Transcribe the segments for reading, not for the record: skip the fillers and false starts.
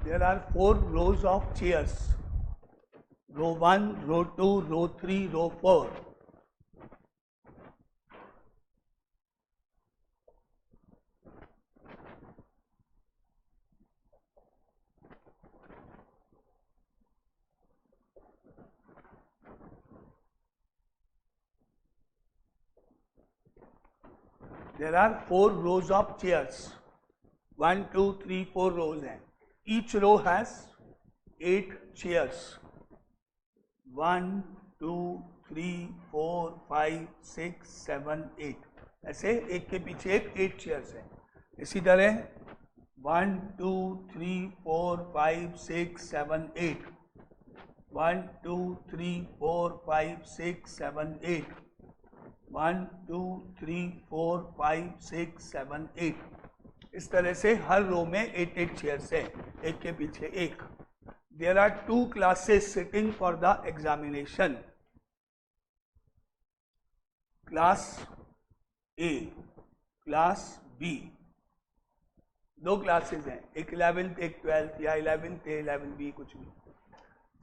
there are 4 rows of chairs, row 1, row 2, row 3, row 4. There are 4 rows of chairs. 1, 2, 3, 4 rows हैं. Each row has 8 chairs. 1, 2, 3, 4, 5, 6, 7, 8. ऐसे एक के पीछे एक 8 chairs हैं. इसी तरह 1, 2, 3, 4, 5, 6, 7, 8. 1, 2, 3, 4, 5, 6, 7, 8. 1, 2, 3, 4, 5, 6, 7, 8. इस तरह से हर रो में 8 चेयर्स है, एक के पीछे एक. There are 2 classes sitting for the examination. Class A, class B. 2 classes हैं, एक 11th एक 12th, या 11th ए 11B कुछ भी.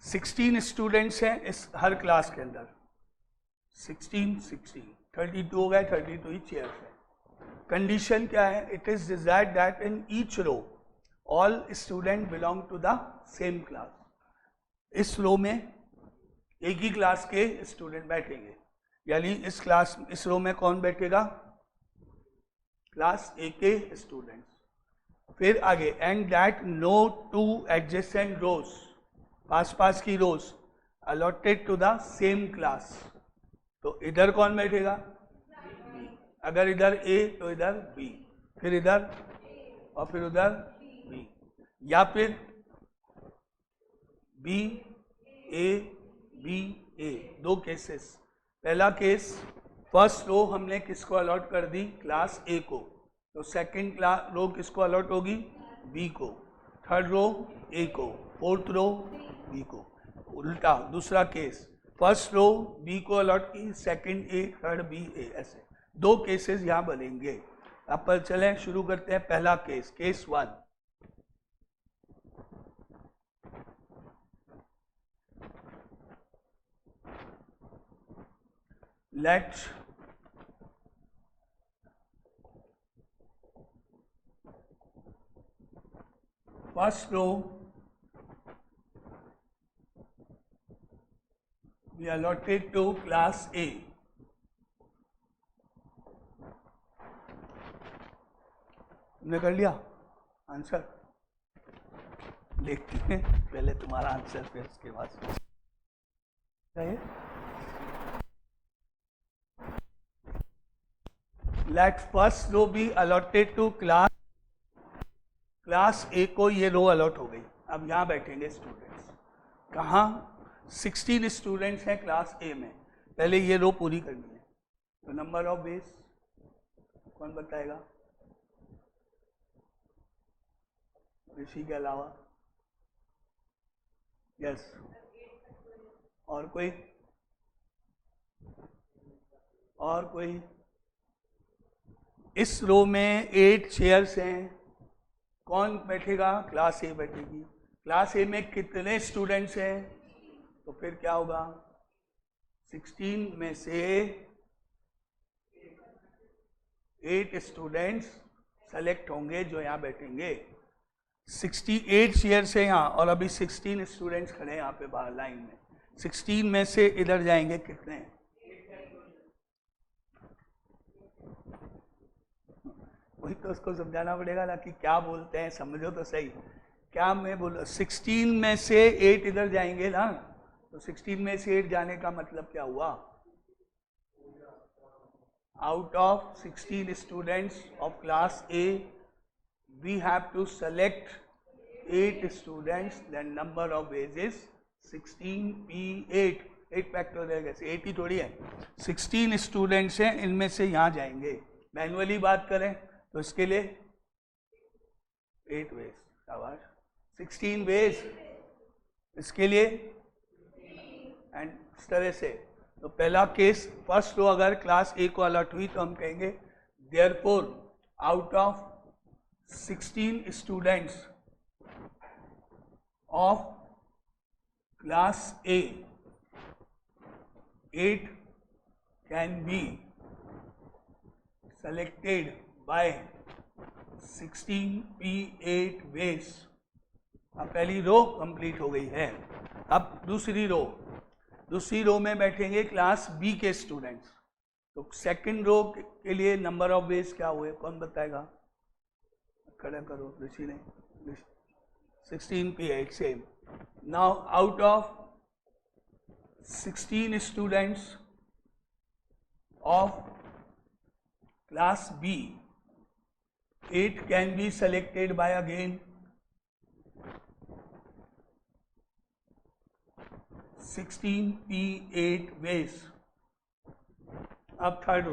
16 स्टूडेंट्स हैं इस हर क्लास के अंदर. 16, 32 हो गए, 32 ही चेयर्स है. कंडीशन क्या है? It is desired that in each row all student belong to the same class. इस रो में एक ही क्लास के स्टूडेंट बैठेंगे, यानी इस रो में कौन बैठेगा? क्लास ए के स्टूडेंट्स. फिर आगे, and that no 2 adjacent rows, पास की rows allotted to the same class. तो इधर कौन बैठेगा? बी. अगर इधर ए तो इधर बी, फिर इधर और फिर उधर बी, या फिर B A B A. 2 cases. पहला केस, फर्स्ट रो हमने किसको अलॉट कर दी? क्लास ए को. तो सेकंड रो किसको अलॉट होगी? बी को. थर्ड रो ए को, फोर्थ रो बी को. उल्टा दूसरा केस, फर्स्ट रो बी को अलॉट की, सेकंड ए, थर्ड बी ए. ऐसे 2 केसेस यहाँ बनेंगे. अब पर चलें, शुरू करते हैं. पहला केस, case 1. Let first row be allotted to class A. तुमने कर लिया आंसर? देखते हैं पहले तुम्हारा आंसर, फिर उसके बाद. Let first row be allotted to class A को. ये रो अलॉट हो गई. अब यहाँ बैठेंगे स्टूडेंट्स. कहाँ? 16 स्टूडेंट्स हैं क्लास ए में. पहले ये रो पूरी करनी है. तो नंबर ऑफ बेस कौन बताएगा? ऋषि के अलावा. यस. और कोई? और कोई? इस रो में 8 चेयर्स हैं. कौन बैठेगा? क्लास ए बैठेगी. क्लास ए में कितने स्टूडेंट्स हैं? तो फिर क्या होगा? 16 में से 8 स्टूडेंट्स सेलेक्ट होंगे जो यहाँ बैठेंगे. 68 चेयर्स है यहाँ, और अभी 16 स्टूडेंट्स खड़े हैं यहाँ पे बाहर लाइन में. 16 में से इधर जाएंगे कितने? वही तो उसको समझाना पड़ेगा ना कि क्या बोलते हैं, समझो तो सही. क्या मैं बोल, 16 में से 8 इधर जाएंगे ना. तो 16 में से 8 जाने का मतलब क्या हुआ? Out of 16 students of class A we have to select 8 students. then number of ways is 16p8. 8 factorial कैसे? 8 ही थोड़ी है. 16 स्टूडेंट्स हैं, इनमें से यहाँ जाएंगे. मैनुअली बात करें तो इसके लिए 8 वेज. शाबाश. 16 वेज इसके लिए. एंड इस तरह से. तो पहला केस, फर्स्ट रो अगर क्लास ए को अलॉट हुई तो हम कहेंगे therefore out of 16 students of class A, 8 can be selected by 16P8 ways। अब पहली रो कंप्लीट हो गई है। अब दूसरी रो में बैठेंगे क्लास बी के स्टूडेंट्स। तो सेकंड रो के लिए नंबर ऑफ वेज क्या हुए, कौन बताएगा? खड़ा करो, ऋषि ने। 16P8 same. Now out of 16 students of class B, 8 can be selected by again 16P8 ways। अब थर्ड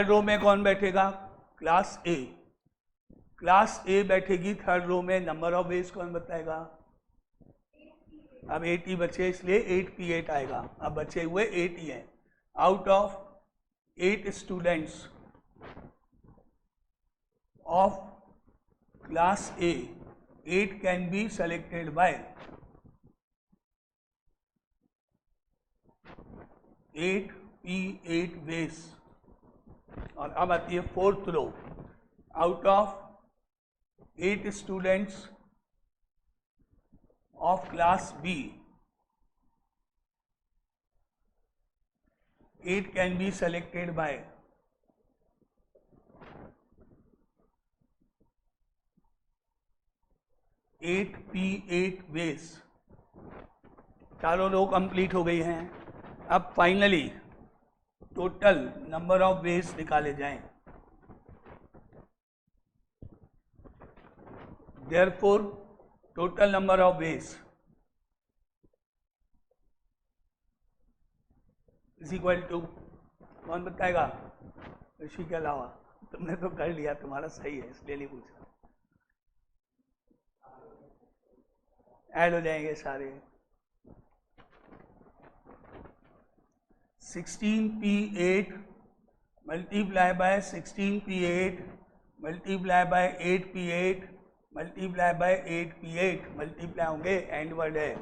रो में कौन बैठेगा? क्लास ए बैठेगी थर्ड रो में। नंबर ऑफ वेज कौन बताएगा? अब 8 ही बचे, इसलिए 8P8 आएगा। अब बचे हुए 8 ही हैं। Out of 8 students of class A, 8 can be selected by 8P8 ways। और अब आती है fourth row. Out of 8 students of class B, 8 can be selected by 8P8 ways. चारों रो कंप्लीट हो गई हैं। अब finally total number of ways निकाले जाएं। Therefore total number of ways is equal to, कौन बताएगा? ऋषि के अलावा। तुमने तो कर लिया, तुम्हारा सही है, इसलिए नहीं पूछा। ऐड हो जाएंगे सारे। 16P8 multiply by 16P8 multiply by 8P8 multiply by 8P8 multiply होंगे, एंड वर्ड है।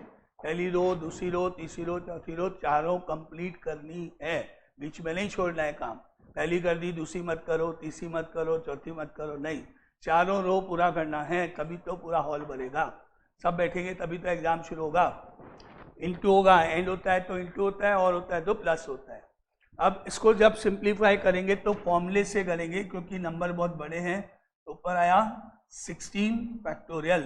पहली रो, दूसरी रो, तीसरी रो, चौथी रो, चारों कंप्लीट करनी है। बीच में नहीं छोड़ना है काम। पहली कर दी, दूसरी मत करो, तीसरी मत करो, चौथी मत करो, नहीं, चारों रो पूरा करना है, तभी तो पूरा हॉल भरेगा। सब बैठेंगे तभी तो एग्जाम शुरू होगा। इंटू होगा, एंड होता है तो इंटू होता है, और होता है तो प्लस होता है। अब इसको जब सिंप्लीफाई करेंगे तो फॉर्मूले से करेंगे, क्योंकि नंबर बहुत बड़े हैं। तो ऊपर आया 16 फैक्टोरियल,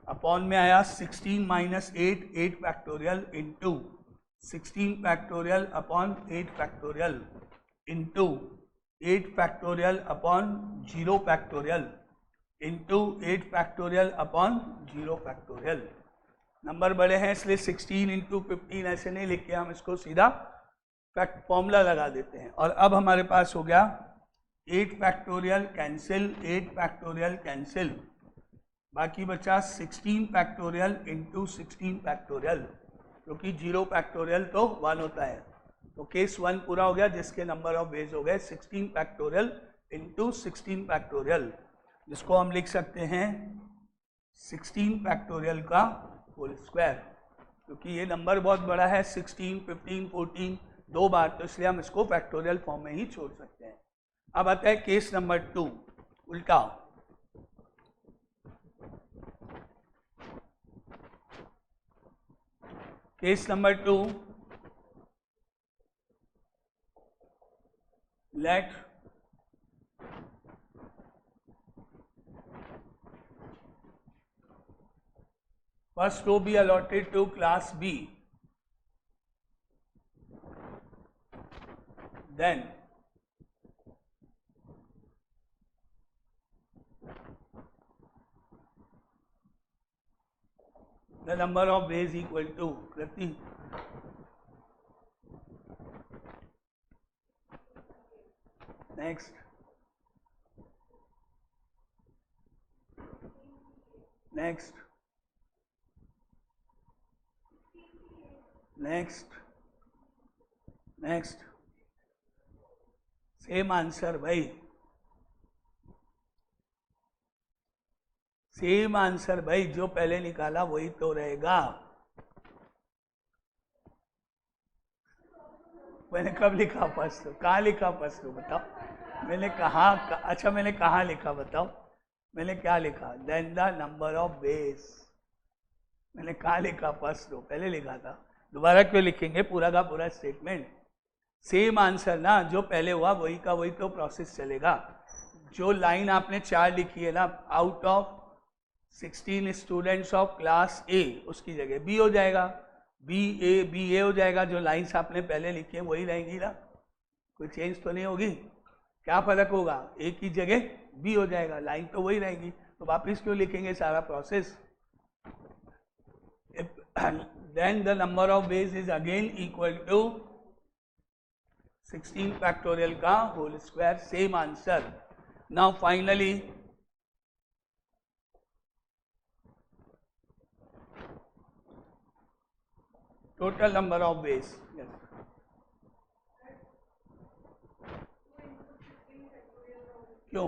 अपॉन में आया 16 minus 8 factorial, into 16 factorial upon 8 factorial, into 8 factorial upon 0 factorial, into 8 factorial upon 0 factorial. Number बड़े हैं इसलिए 16 इंटू 15 ऐसे नहीं लिख के हम इसको सीधा फॉर्मूला लगा देते हैं। और अब हमारे पास हो गया 8 फैक्टोरियल कैंसिल, 8 फैक्टोरियल कैंसिल, बाकी बचा 16 फैक्टोरियल इंटू 16 फैक्टोरियल, क्योंकि 0 फैक्टोरियल तो 1 होता है। तो केस 1 पूरा हो गया, जिसके नंबर ऑफ वेज हो गए 16 फैक्टोरियल इंटू 16 फैक्टोरियल, जिसको हम लिख सकते हैं 16 फैक्टोरियल का होल स्क्वायर। क्योंकि ये नंबर बहुत बड़ा है, 16, 15, 14 दो बार, तो इसलिए हम इसको फैक्टोरियल फॉर्म में ही छोड़ सकते हैं। अब आता है केस नंबर 2, उल्टा। Case number 2, let first row be allotted to class B, then the number of ways equal to Kriti. Next. Next. Next. Next. Same answer भाई, सेम आंसर भाई, जो पहले निकाला वही तो रहेगा। मैंने कब लिखा फर्स्ट? कहाँ लिखा फर्स्ट बताओ? मैंने कहा, अच्छा मैंने कहाँ लिखा बताओ? मैंने क्या लिखा? Then the number of ways. मैंने कहाँ लिखा फर्स्ट रो? पहले लिखा था। दोबारा क्यों लिखेंगे पूरा का पूरा स्टेटमेंट? सेम आंसर ना, जो पहले हुआ वही का वही तो प्रोसेस चलेगा। जो लाइन आपने 4 लिखी है ना, out of 16 students of class ए, उसकी जगह बी हो जाएगा, बी ए हो जाएगा। जो लाइन्स आपने पहले लिखी है वही रहेंगी ना, कोई चेंज तो नहीं होगी। क्या फर्क होगा? ए की जगह बी हो जाएगा, लाइन तो वही रहेगी। तो वापिस क्यों लिखेंगे सारा process? Then the number of base is again equal to 16 factorial का whole square, same answer. Now finally total number of ways. Yes. क्यों?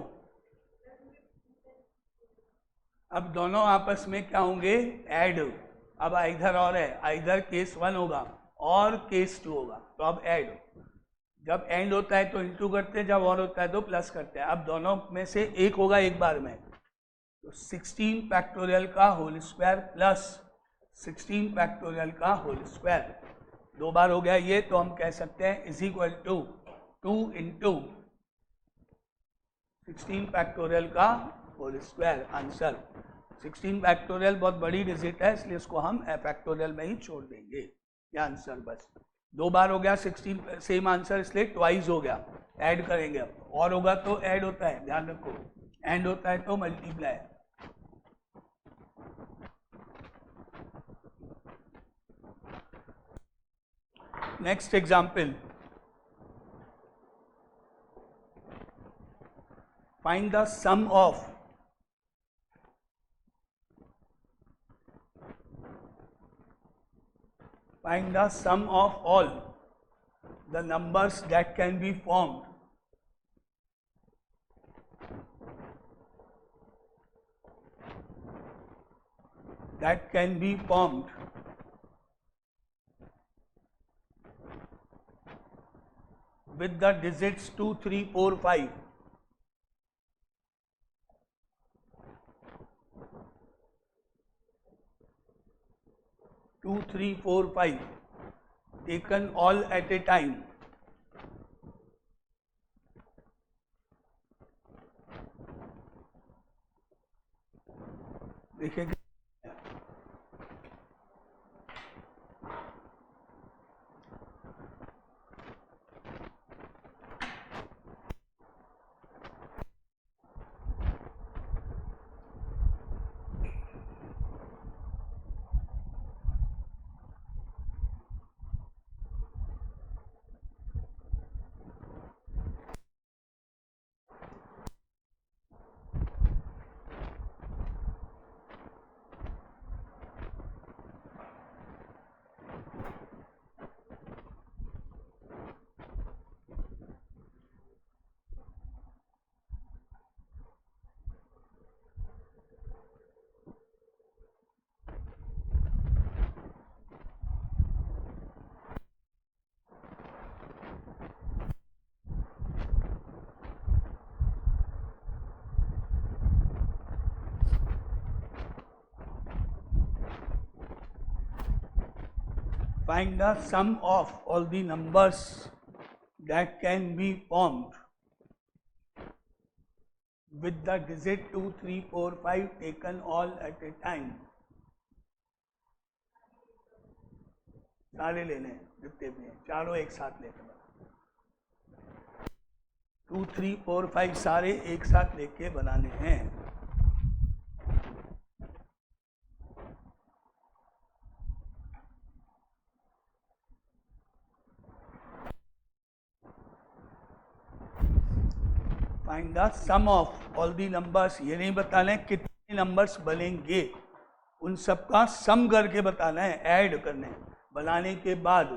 अब दोनों आपस में क्या होंगे? ऐड। अब आइधर और है, आइधर केस 1 होगा और केस 2 होगा, तो अब ऐड। जब एंड होता है तो इंटू करते हैं, जब और होता है तो प्लस करते हैं। अब दोनों में से एक होगा एक बार में, तो 16 फैक्टोरियल का होल स्क्वायर प्लस 16 फैक्टोरियल का होल स्क्वायर, 2 बार हो गया ये, तो हम कह सकते हैं is equal to 2 into 16 factorial का होल स्क्वायर। आंसर 16 फैक्टोरियल बहुत बड़ी डिजिट है, इसलिए इसको हम फैक्टोरियल में ही छोड़ देंगे। ये आंसर बस 2 बार हो गया 16, सेम आंसर, इसलिए ट्वाइस हो गया। ऐड करेंगे अब, और होगा तो ऐड होता है, ध्यान रखो, एंड होता है तो multiply. Next example, find the sum of all the numbers that can be formed with the digits 2, 3, 4, 5. Two, 3, 4, 5 taken all at a time. देखिए find the sum of all the numbers that can be formed with the digit 2, 3, 4, 5 taken all at a time. सारे लेने जितने भी हैं, चारों एक साथ लेके बना, 2, 3, 4, 5 सारे एक साथ लेके बनाने हैं। Find the sum of all the numbers, ये नहीं बताना है कितने नंबर्स बनेंगे, उन सबका सम करके बताना है, ऐड करने, बनाने के बाद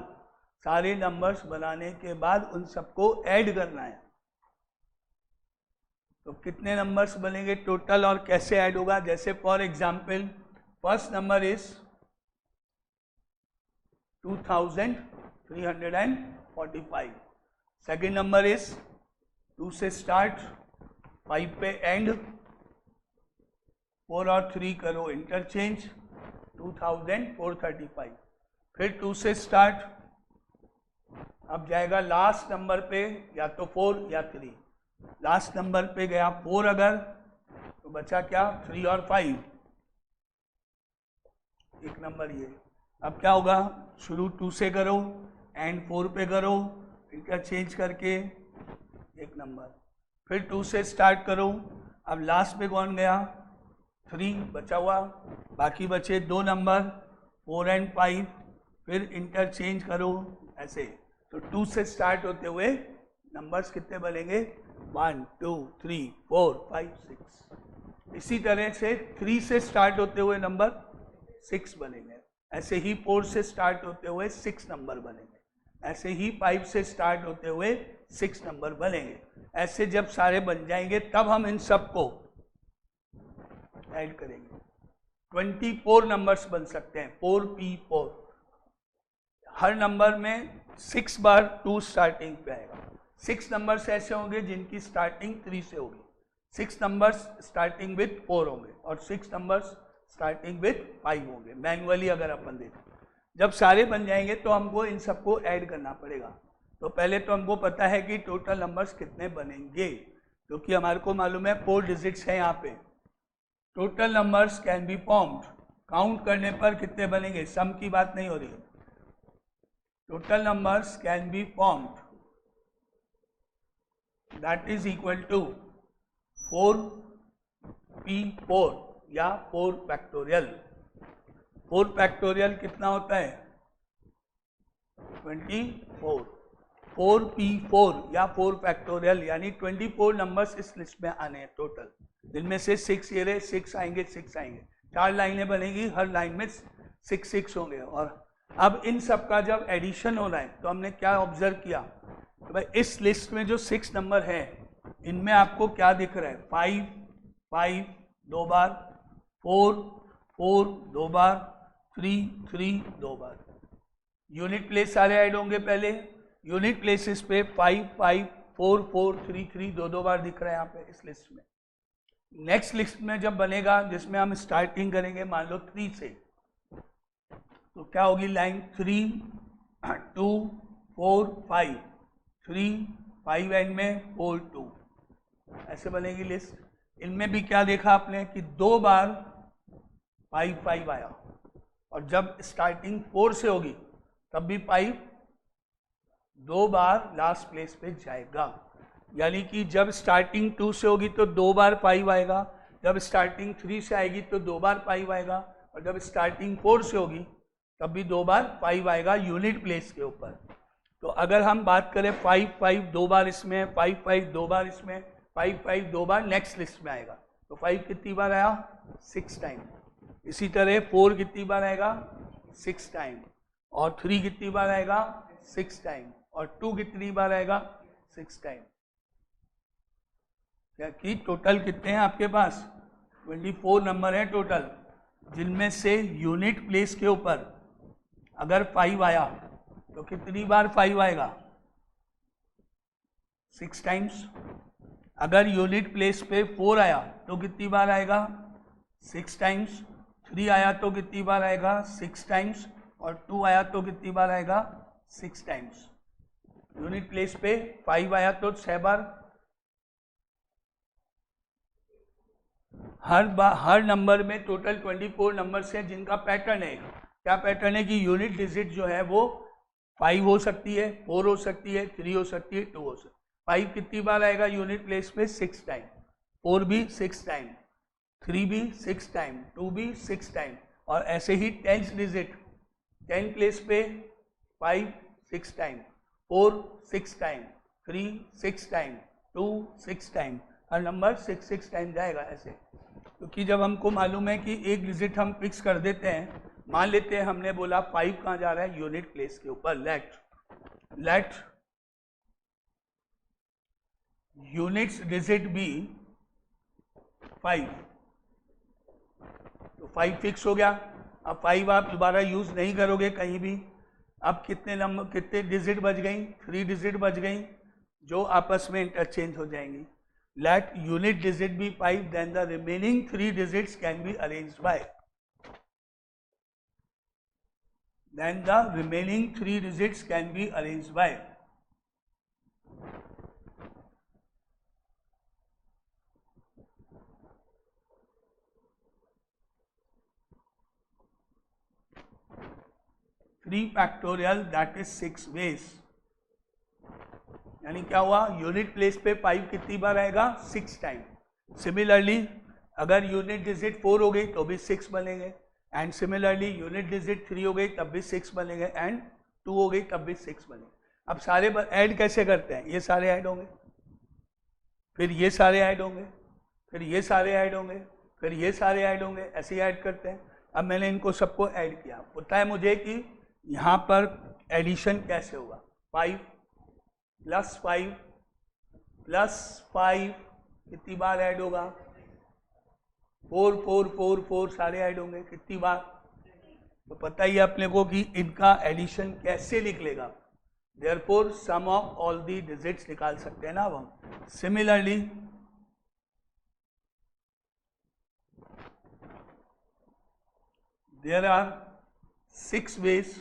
सारे नंबर्स बनाने के बाद उन सबको ऐड करना है। तो कितने नंबर्स बनेंगे टोटल और कैसे ऐड होगा? जैसे for example first number is 2345, second number is 2 से स्टार्ट, 5 पे एंड, 4 और 3 करो इंटरचेंज, 2435, फिर 2 से स्टार्ट, अब जाएगा लास्ट नंबर पे या तो 4 या 3, लास्ट नंबर पे गया 4 अगर, तो बचा क्या 3 और 5, एक नंबर ये। अब क्या होगा, शुरू 2 से करो, एंड 4 पे करो, इंटरचेंज करके एक नंबर, फिर 2 से स्टार्ट करो, अब लास्ट पे कौन गया 3 बचा हुआ, बाकी बचे 2 नंबर 4 एंड 5, फिर इंटरचेंज करो ऐसे। तो 2 से स्टार्ट होते हुए नंबर्स कितने बनेंगे 1 2 3 4 5 6। इसी तरह से 3 से स्टार्ट होते हुए नंबर 6 बनेंगे, ऐसे ही 4 से स्टार्ट होते हुए 6 नंबर बनेंगे, ऐसे ही 5 से स्टार्ट होते हुए 6 नंबर बनेंगे। ऐसे जब सारे बन जाएंगे तब हम इन सबको ऐड करेंगे। 24 नंबर्स बन सकते हैं, 4P4। हर नंबर में 6 बार 2 स्टार्टिंग पे आएगा। 6 नंबर्स ऐसे होंगे जिनकी स्टार्टिंग 3 से होगी, 6 नंबर्स स्टार्टिंग विथ 4 होंगे और 6 नंबर्स स्टार्टिंग विथ 5 होंगे। मैनुअली अगर अपन देखें, जब सारे बन जाएंगे तो हमको इन सबको ऐड करना पड़ेगा। तो पहले तो हमको पता है कि टोटल नंबर्स कितने बनेंगे, क्योंकि हमारे को मालूम है 4 डिजिट्स हैं यहाँ पे। Total numbers can be formed, count करने पर कितने बनेंगे, सम की बात नहीं हो रही है। Total numbers can be formed that is equal to 4P4 या 4 फैक्टोरियल। 4 फैक्टोरियल कितना होता है 24, 4P4 या 4 फैक्टोरियल यानी 24 नंबर्स इस लिस्ट में आने हैं टोटल, जिनमें से 6 ये रहे, 6 आएंगे 6 आएंगे, 4 लाइनें बनेगी, हर लाइन में 6 होंगे। और अब इन सब का जब एडिशन हो रहा है तो हमने क्या ऑब्जर्व किया, तो भाई इस लिस्ट में जो 6 नंबर है इनमें आपको क्या दिख रहा है 5 5 2 बार, 4 4 2 बार, 3 3 2 बार। यूनिट प्लेस सारे ऐड होंगे, पहले यूनिट प्लेसेस पे 5 5 4 4 3 3 2 बार दिख रहा है यहाँ पे इस लिस्ट में। नेक्स्ट लिस्ट में जब बनेगा जिसमें हम स्टार्टिंग करेंगे मान लो 3 से, तो क्या होगी लाइन 3 2 4 5 3 5 एंड में 4 2, ऐसे बनेगी लिस्ट। इनमें भी क्या देखा आपने कि 2 बार 5 5 आया, और जब स्टार्टिंग 4 से होगी तब भी 5 2 बार लास्ट प्लेस पे जाएगा, यानी कि जब स्टार्टिंग 2 से होगी तो 2 बार 5 आएगा, जब स्टार्टिंग 3 से आएगी तो 2 बार 5 आएगा, और जब स्टार्टिंग 4 से होगी तब भी 2 बार 5 आएगा यूनिट प्लेस के ऊपर। तो अगर हम बात करें 5 5 2 बार इसमें, 5 5 2 बार इसमें, 5 5 2 बार नेक्स्ट लिस्ट में आएगा, तो 5 कितनी बार आया 6 टाइम। इसी तरह 4 कितनी बार आएगा 6 टाइम, और 3 कितनी बार आएगा 6 टाइम, और 2 कितनी बार आएगा 6 टाइम। क्या कि टोटल कितने हैं आपके पास 24 नंबर है टोटल, जिनमें से यूनिट प्लेस के ऊपर अगर 5 आया तो कितनी बार 5 आएगा 6 टाइम्स। अगर यूनिट प्लेस पे 4 आया तो कितनी बार आएगा 6 टाइम्स, 3 आया तो कितनी बार आएगा 6 टाइम्स, और 2 आया तो कितनी बार आएगा 6 टाइम्स। यूनिट प्लेस पे 5 आया तो 6 बार। हर नंबर में टोटल 24 नंबर्स हैं जिनका पैटर्न है। क्या पैटर्न है कि यूनिट डिजिट जो है वो 5 हो सकती है, 4 हो सकती है, 3 हो सकती है, 2 हो सकती है। 5 कितनी बार आएगा यूनिट प्लेस पे 6 टाइम, 4 भी 6 टाइम, 3 भी 6 टाइम, 2 भी 6 टाइम, और ऐसे ही 10th डिजिट 10 प्लेस पे 5 6 टाइम, 4 6 टाइम, 3 6 टाइम, 2 6 टाइम, हर नंबर 6 6 टाइम जाएगा ऐसे। क्योंकि जब हमको मालूम है कि एक डिजिट हम फिक्स कर देते हैं, मान लेते हैं हमने बोला 5 कहाँ जा रहा है यूनिट प्लेस के ऊपर, लेट यूनिट्स डिजिट बी 5, तो 5 फिक्स हो गया। अब 5 आप दोबारा यूज नहीं करोगे कहीं भी। अब कितने डिजिट बच गई? 3 डिजिट बच गई जो आपस में इंटरचेंज हो जाएंगी। Let unit digit be 5, then the remaining 3 digits can be arranged by, then the remaining 3 digits can be arranged by 3 factorial, that is 6 ways। यानी क्या हुआ? यूनिट प्लेस पे 5 कितनी बार आएगा? 6 टाइम। सिमिलरली अगर यूनिट डिजिट 4 हो गई तो भी 6 बनेंगे, एंड सिमिलरली यूनिट डिजिट 3 हो गई तब भी 6 बनेंगे, एंड 2 हो गई तब भी 6 बनेंगे। अब सारे ऐड कैसे करते हैं? ये सारे ऐड होंगे, फिर ये सारे ऐड होंगे, फिर ये सारे ऐड होंगे, फिर ये सारे ऐड होंगे, ऐसे ही ऐड करते हैं। अब मैंने इनको सबको ऐड किया, पता है मुझे कि यहाँ पर एडिशन कैसे होगा। 5 + 5 + 5 कितनी बार ऐड होगा? 4 4 4 4 सारे ऐड होंगे, कितनी बार? तो पता ही है अपने को कि इनका एडिशन कैसे निकलेगा। Therefore sum of all the digits निकाल सकते हैं ना अब हम। Similarly there are 6 ways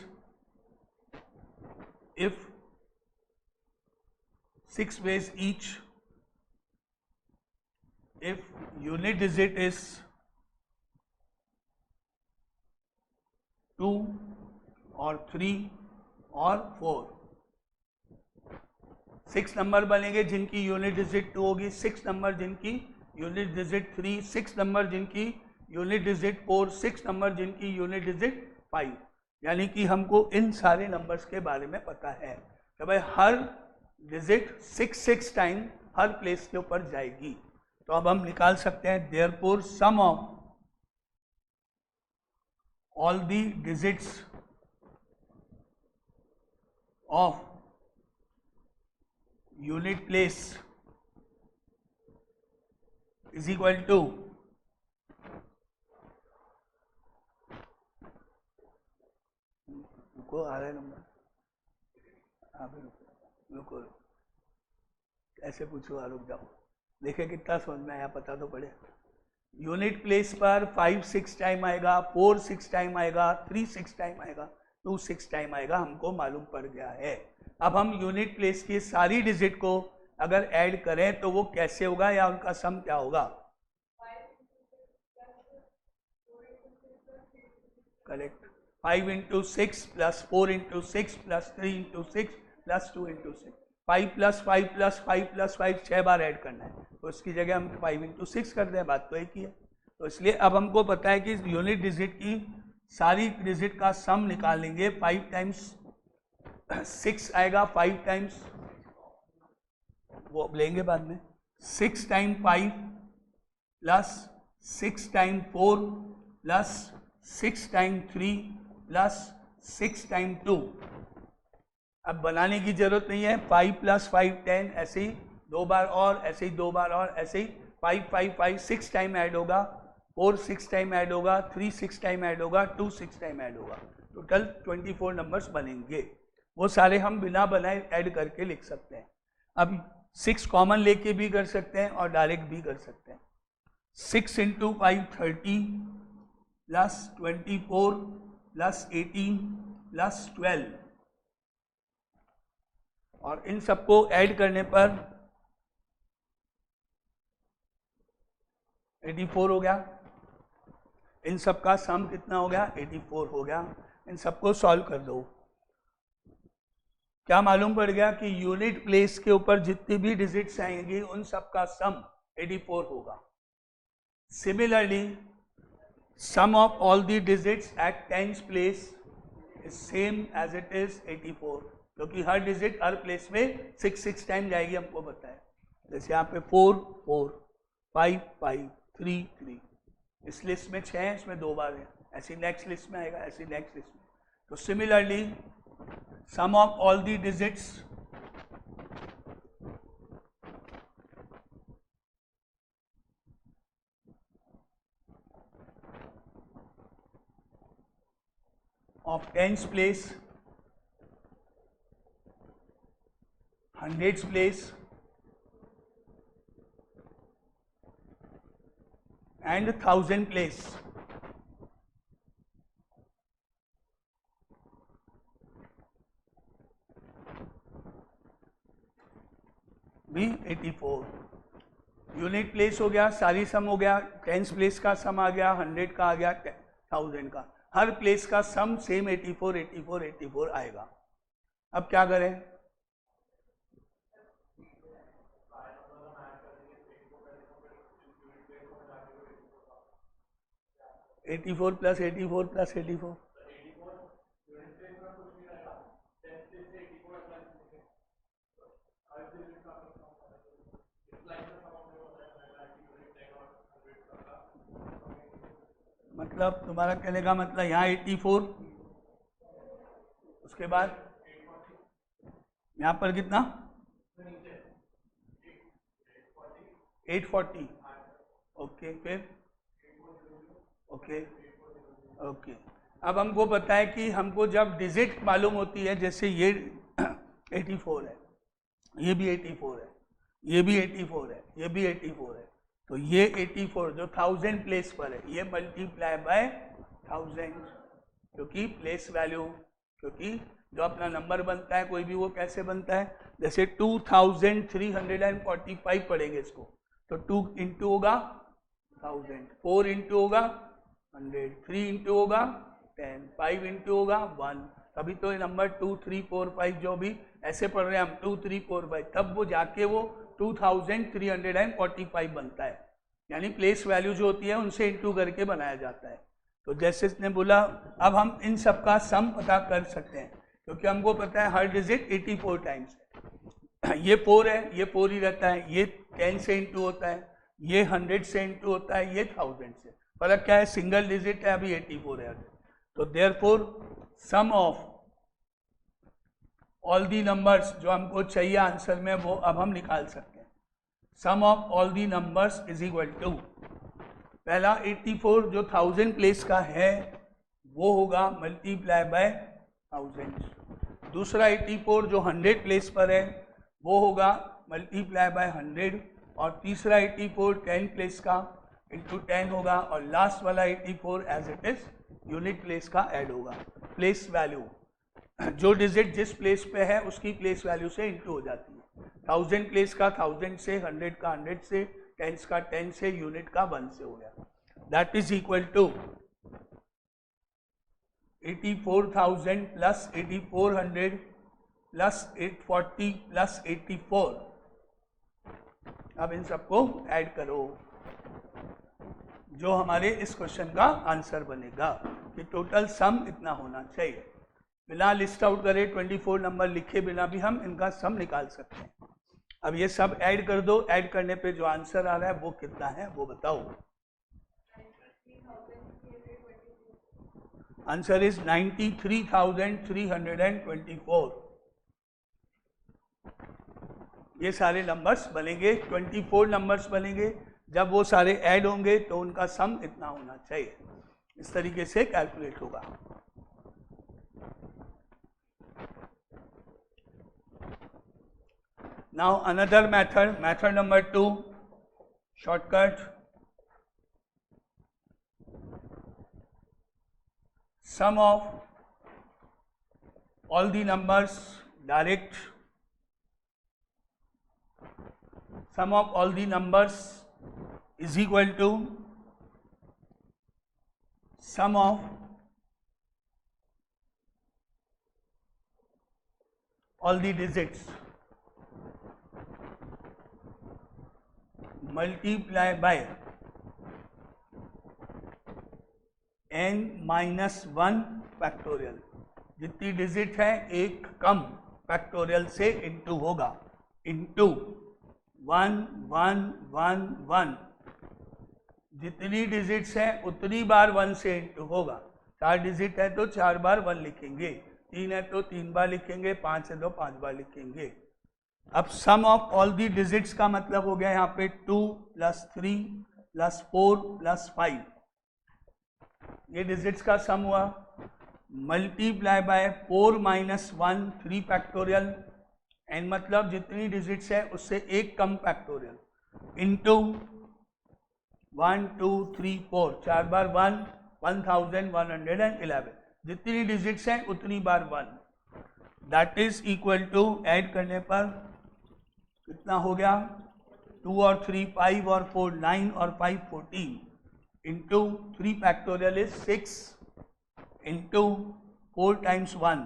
if 6 ways each if unit digit is 2 or 3 or 4। 6 number बनेंगे जिनकी यूनिट डिजिट 2 होगी, 6 नंबर जिनकी यूनिट डिजिट 3, 6 नंबर जिनकी यूनिट डिजिट 4, 6 नंबर जिनकी यूनिट डिजिट 5। यानी कि हमको इन सारे नंबर्स के बारे में पता है कि भाई हर डिजिट 6 टाइम हर प्लेस के ऊपर जाएगी। तो अब हम निकाल सकते हैं therefore sum of all the digits of unit place is equal to रुको, आ रहा है नंबर, आप रुको ऐसे पूछो, रुक जाओ, देखे कितना समझ में आया, पता तो पड़े। यूनिट प्लेस पर 5 6 टाइम आएगा, 4 6 टाइम आएगा, 3 6 टाइम आएगा, 2 6 टाइम आएगा, हमको मालूम पड़ गया है। अब हम यूनिट प्लेस की सारी डिजिट को अगर ऐड करें तो वो कैसे होगा या उनका सम क्या होगा? करेक्ट, 5 × 6 + 4 × 6 + 3 × 6 + 2 × 6। 5 + 5 + 5 + 5 6 बार ऐड करना है, तो उसकी जगह हम 5 × 6 कर दें, बात तो एक ही है। तो इसलिए अब हमको पता है कि यूनिट डिजिट की सारी डिजिट का सम निकालेंगे। 5 टाइम्स 6 आएगा, 5 टाइम्स वो लेंगे बाद में, 6 टाइम 5 + 6 टाइम 4 + 6 टाइम 3 + 6 टाइम 2। अब बनाने की जरूरत नहीं है, 5 + 5 10, ऐसे ही 2 बार और, ऐसे ही 2 बार और, ऐसे ही 5 5 5 6 टाइम ऐड होगा, 4 6 टाइम ऐड होगा, 3 6 टाइम ऐड होगा, 2 6 टाइम ऐड होगा, टोटल 24 नंबर्स बनेंगे। वो सारे हम बिना बनाए ऐड करके लिख सकते हैं। अब 6 कॉमन लेके भी कर सकते हैं और डायरेक्ट भी कर सकते हैं। 6 × 5 30 + 24 + 18 + 12, और इन सबको ऐड करने पर 84 हो गया। इन सब का सम कितना हो गया? 84 हो गया। इन सबको सॉल्व कर दो, क्या मालूम पड़ गया कि यूनिट प्लेस के ऊपर जितनी भी डिजिट्स आएंगी उन सब का सम 84 होगा। Similarly sum of all the digits at 10th place is same as it is 84, क्योंकि हर डिजिट हर प्लेस में 6 6 टाइम जाएगी, हमको पता है। जैसे यहाँ पे 4 4, 5 5, 3 3, इस लिस्ट में 6 है, इसमें 2 बार है, ऐसी नेक्स्ट लिस्ट में आएगा, ऐसी नेक्स्ट लिस्ट में। तो similarly sum of all the digits of tens place, hundreds place, and thousand place. भी 84 यूनिट प्लेस हो गया, सारी सम हो गया, टेंस प्लेस का सम आ गया, 100 का आ गया, 1000 का, हर प्लेस का सम सेम 84 84 84 आएगा। अब क्या करें? $84 + 84 + 84 मतलब तुम्हारा कहने का मतलब यहाँ 84, उसके बाद यहाँ पर कितना 840, ओके, फिर ओके ओके। अब हमको पता है कि हमको जब डिजिट मालूम होती है, जैसे ये 84 है, ये भी 84 है, ये भी 84 है, ये भी 84 है, तो ये 84 जो 1000 प्लेस पर है ये मल्टीप्लाई बाय 1000, क्योंकि प्लेस वैल्यू, क्योंकि जो अपना नंबर बनता है कोई भी वो कैसे बनता है, जैसे 2345 पढ़ेंगे इसको, तो 2 इंटू होगा 1000, 4 इंटू होगा 100, 3 इंटू होगा 10, 5 इंटू होगा 1, तभी तो ये नंबर 2 3 4 5 जो भी ऐसे पढ़ रहे हैं हम 2 3 4 5, तब वो जाके वो 2345 बनता है, यानी प्लेस वैल्यू जो होती है उनसे इंटू करके बनाया जाता है। तो जैसे इसने बोला, अब हम इन सब का सम पता कर सकते हैं, क्योंकि हमको पता है हर डिजिट 84 टाइम्स है, ये 4 है, ये 4 ही रहता है, ये 10 से इंटू होता है, ये 100 से इंटू होता है, ये 1000 से, फर्क क्या है, सिंगल डिजिट है, अभी 84 है। तो therefore sum of all the numbers जो हमको चाहिए आंसर में वो अब हम निकाल सकते हैं। Sum of all the numbers is equal to, पहला 84 जो 1000 प्लेस का है वो होगा मल्टीप्लाई बाय 1000, दूसरा 84 जो 100 प्लेस पर है वो होगा मल्टीप्लाई बाय 100, और तीसरा 84 10 प्लेस का इंटू 10 होगा, और लास्ट वाला 84 as it is unit place का ऐड होगा। प्लेस वैल्यू जो डिजिट जिस प्लेस पे है उसकी प्लेस वैल्यू से इंटू हो जाती है, 1000 प्लेस का 1000 से, 100 का 100 से, 10 का 10 से, यूनिट का 1 से हो गया। That is equal to 84,000 plus 8400 plus 840 plus 84। अब इन सबको ऐड करो, जो हमारे इस क्वेश्चन का आंसर बनेगा कि टोटल सम इतना होना चाहिए। बिना लिस्ट आउट करे 24 नंबर लिखे बिना भी हम इनका सम निकाल सकते हैं। अब ये सब ऐड कर दो, ऐड करने पे जो आंसर आ रहा है वो कितना है वो बताओ। Answer is 93,324। ये सारे नंबर्स बनेंगे, 24 नंबर्स बनेंगे, जब वो सारे ऐड होंगे तो उनका सम इतना होना चाहिए। इस तरीके से कैलकुलेट होगा। Now another method, method number 2, shortcut. Sum of all the numbers direct. Sum of all the numbers is equal to sum of all the digits multiply by n-1 factorial. जितनी डिजिट है एक कम factorial से into होगा, into 1 1 1 1। जितनी digits हैं उतनी बार 1 से इंटू होगा। 4 डिजिट है तो 4 बार 1 लिखेंगे, 3 है तो 3 बार लिखेंगे, 5 है तो 5 बार लिखेंगे। अब सम ऑफ ऑल दी डिजिट्स का मतलब हो गया यहाँ पे 2 + 3 + 4 + 5। ये डिजिट्स का सम हुआ, multiply by 4 minus 1 3 factorial, n मतलब जितनी डिजिट्स है उससे एक कम फैक्टोरियल, इंटू 1 2 3 4, 4 बार 1 1111, जितनी डिजिट्स हैं उतनी बार 1, that is equal to, add करने पर कितना हो गया, 2 और 3 5 और 4 9 और 5 14, into 3 factorial is 6 into 4 times 1।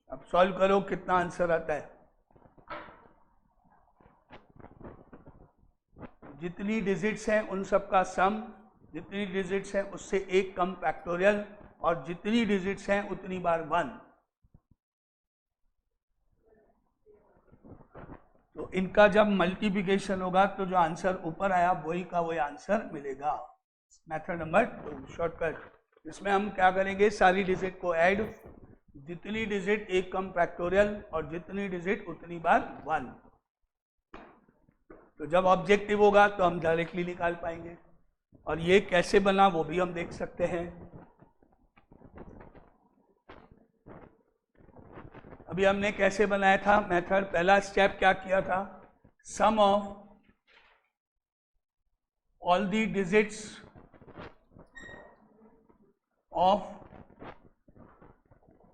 अब सॉल्व करो कितना आंसर आता है। जितनी डिजिट्स हैं उन सब का सम, जितनी डिजिट्स हैं उससे एक कम फैक्टोरियल, और जितनी डिजिट्स हैं उतनी बार 1। तो इनका जब मल्टीप्लिकेशन होगा तो जो आंसर ऊपर आया वही का वही आंसर मिलेगा। मेथड नंबर 2 शॉर्टकट, इसमें हम क्या करेंगे, सारी डिजिट को ऐड, जितनी डिजिट एक कम फैक्टोरियल और जितनी डिजिट उतनी बार 1। तो जब ऑब्जेक्टिव होगा तो हम डायरेक्टली निकाल पाएंगे, और ये कैसे बना वो भी हम देख सकते हैं। अभी हमने कैसे बनाया था मेथड, पहला स्टेप क्या किया था, sum of all the digits of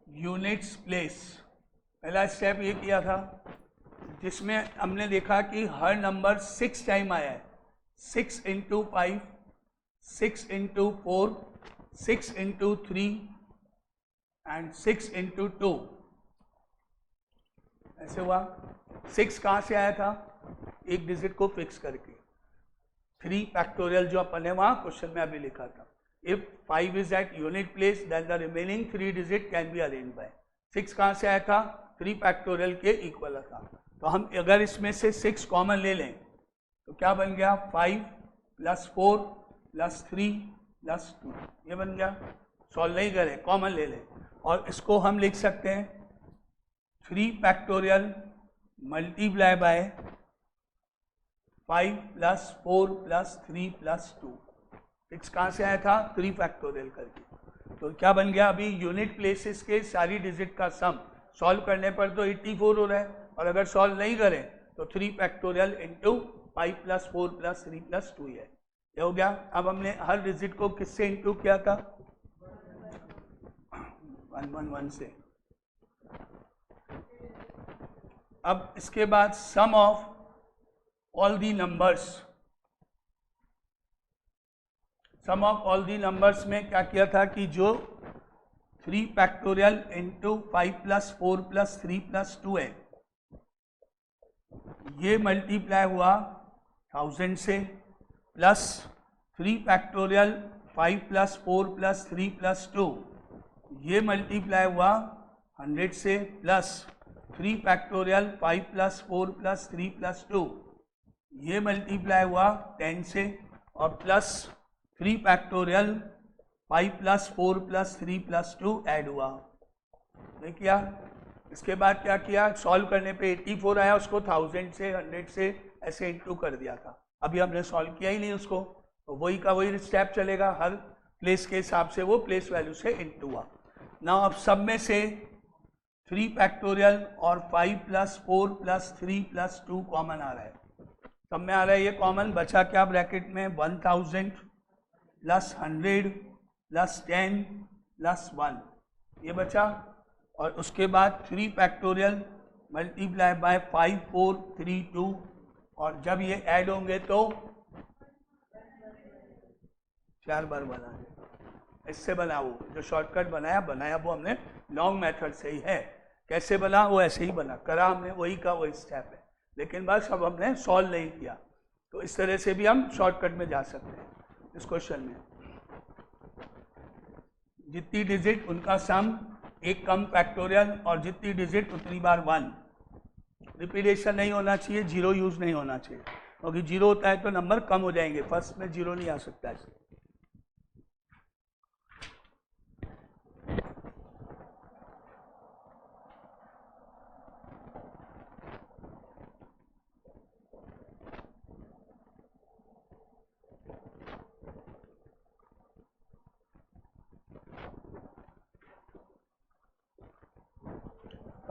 units place, पहला स्टेप ये किया था, जिसमें हमने देखा कि हर नंबर 6 टाइम आया है, 6 into 5, 6 into 4, 6 into 3 and 6 into 2, ऐसे हुआ। 6 कहाँ से आया था, एक डिजिट को फिक्स करके, 3 फैक्टोरियल जो अपन ने वहाँ क्वेश्चन में अभी लिखा था, if 5 is at unit place then the remaining 3 digit can be arrange by. 6 कहाँ से आया था, 3 फैक्टोरियल के इक्वल था। तो हम अगर इसमें से 6 कॉमन ले लें तो क्या बन गया, 5 + 4 + 3 + 2, ये बन गया। सॉल्व नहीं करें, कॉमन ले लें, और इसको हम लिख सकते हैं 3 फैक्टोरियल मल्टीप्लाई बाय 5 + 4 + 3 + 2। 6 कहाँ से आया था, 3 फैक्टोरियल करके। तो क्या बन गया, अभी यूनिट प्लेसेस के सारी डिजिट का सम सॉल्व करने पर तो 84 हो रहा है, और अगर सॉल्व नहीं करें तो 3 फैक्टोरियल इंटू 5 + 4 + 3 + 2 है, ये हो गया। अब हमने हर डिजिट को किससे इंटू किया था, 111 से। अब इसके बाद sum of all the numbers, sum of all the numbers में क्या किया था कि जो 3 फैक्टोरियल इंटू 5 + 4 + 3 + 2 है, ये मल्टीप्लाई हुआ 1000 से, प्लस 3 फैक्टोरियल 5 + 4 + 3 + 2, ये मल्टीप्लाई हुआ 100 से, प्लस 3 फैक्टोरियल 5 + 4 + 3 + 2, ये मल्टीप्लाई हुआ 10 से, और प्लस 3 फैक्टोरियल 5 + 4 + 3 + 2 ऐड हुआ, नहीं किया। इसके बाद क्या किया, सॉल्व करने पे 84 आया, उसको 1000 से 100 से ऐसे इंटू कर दिया था। अभी हमने सॉल्व किया ही नहीं उसको, तो वही का वही स्टेप चलेगा, हर प्लेस के हिसाब से वो प्लेस वैल्यू से इंटू हुआ। ना अब सब में से 3 फैक्टोरियल और 5 + 4 + 3 + 2 कॉमन आ रहा है, सब में आ रहा है ये कॉमन, बचा क्या ब्रैकेट में, 1000 + 100 + 10 + 1, ये बचा। और उसके बाद 3 फैक्टोरियल मल्टीप्लाई बाय 5 4 3 2, और जब ये ऐड होंगे तो 4 बार बना है। इससे बना, वो जो शॉर्टकट बनाया वो हमने लॉन्ग मेथड से ही है, कैसे बना वो ऐसे ही बना, करा हमने वही का वही स्टेप है, लेकिन बस अब हमने सॉल्व नहीं किया। तो इस तरह से भी हम शॉर्टकट में जा सकते हैं इस क्वेश्चन में। जितनी डिजिट उनका सम, एक कम फैक्टोरियल, और जितनी डिजिट उतनी बार 1। रिपीटेशन नहीं होना चाहिए, 0 यूज नहीं होना चाहिए, क्योंकि 0 होता है तो नंबर कम हो जाएंगे, फर्स्ट में 0 नहीं आ सकता है।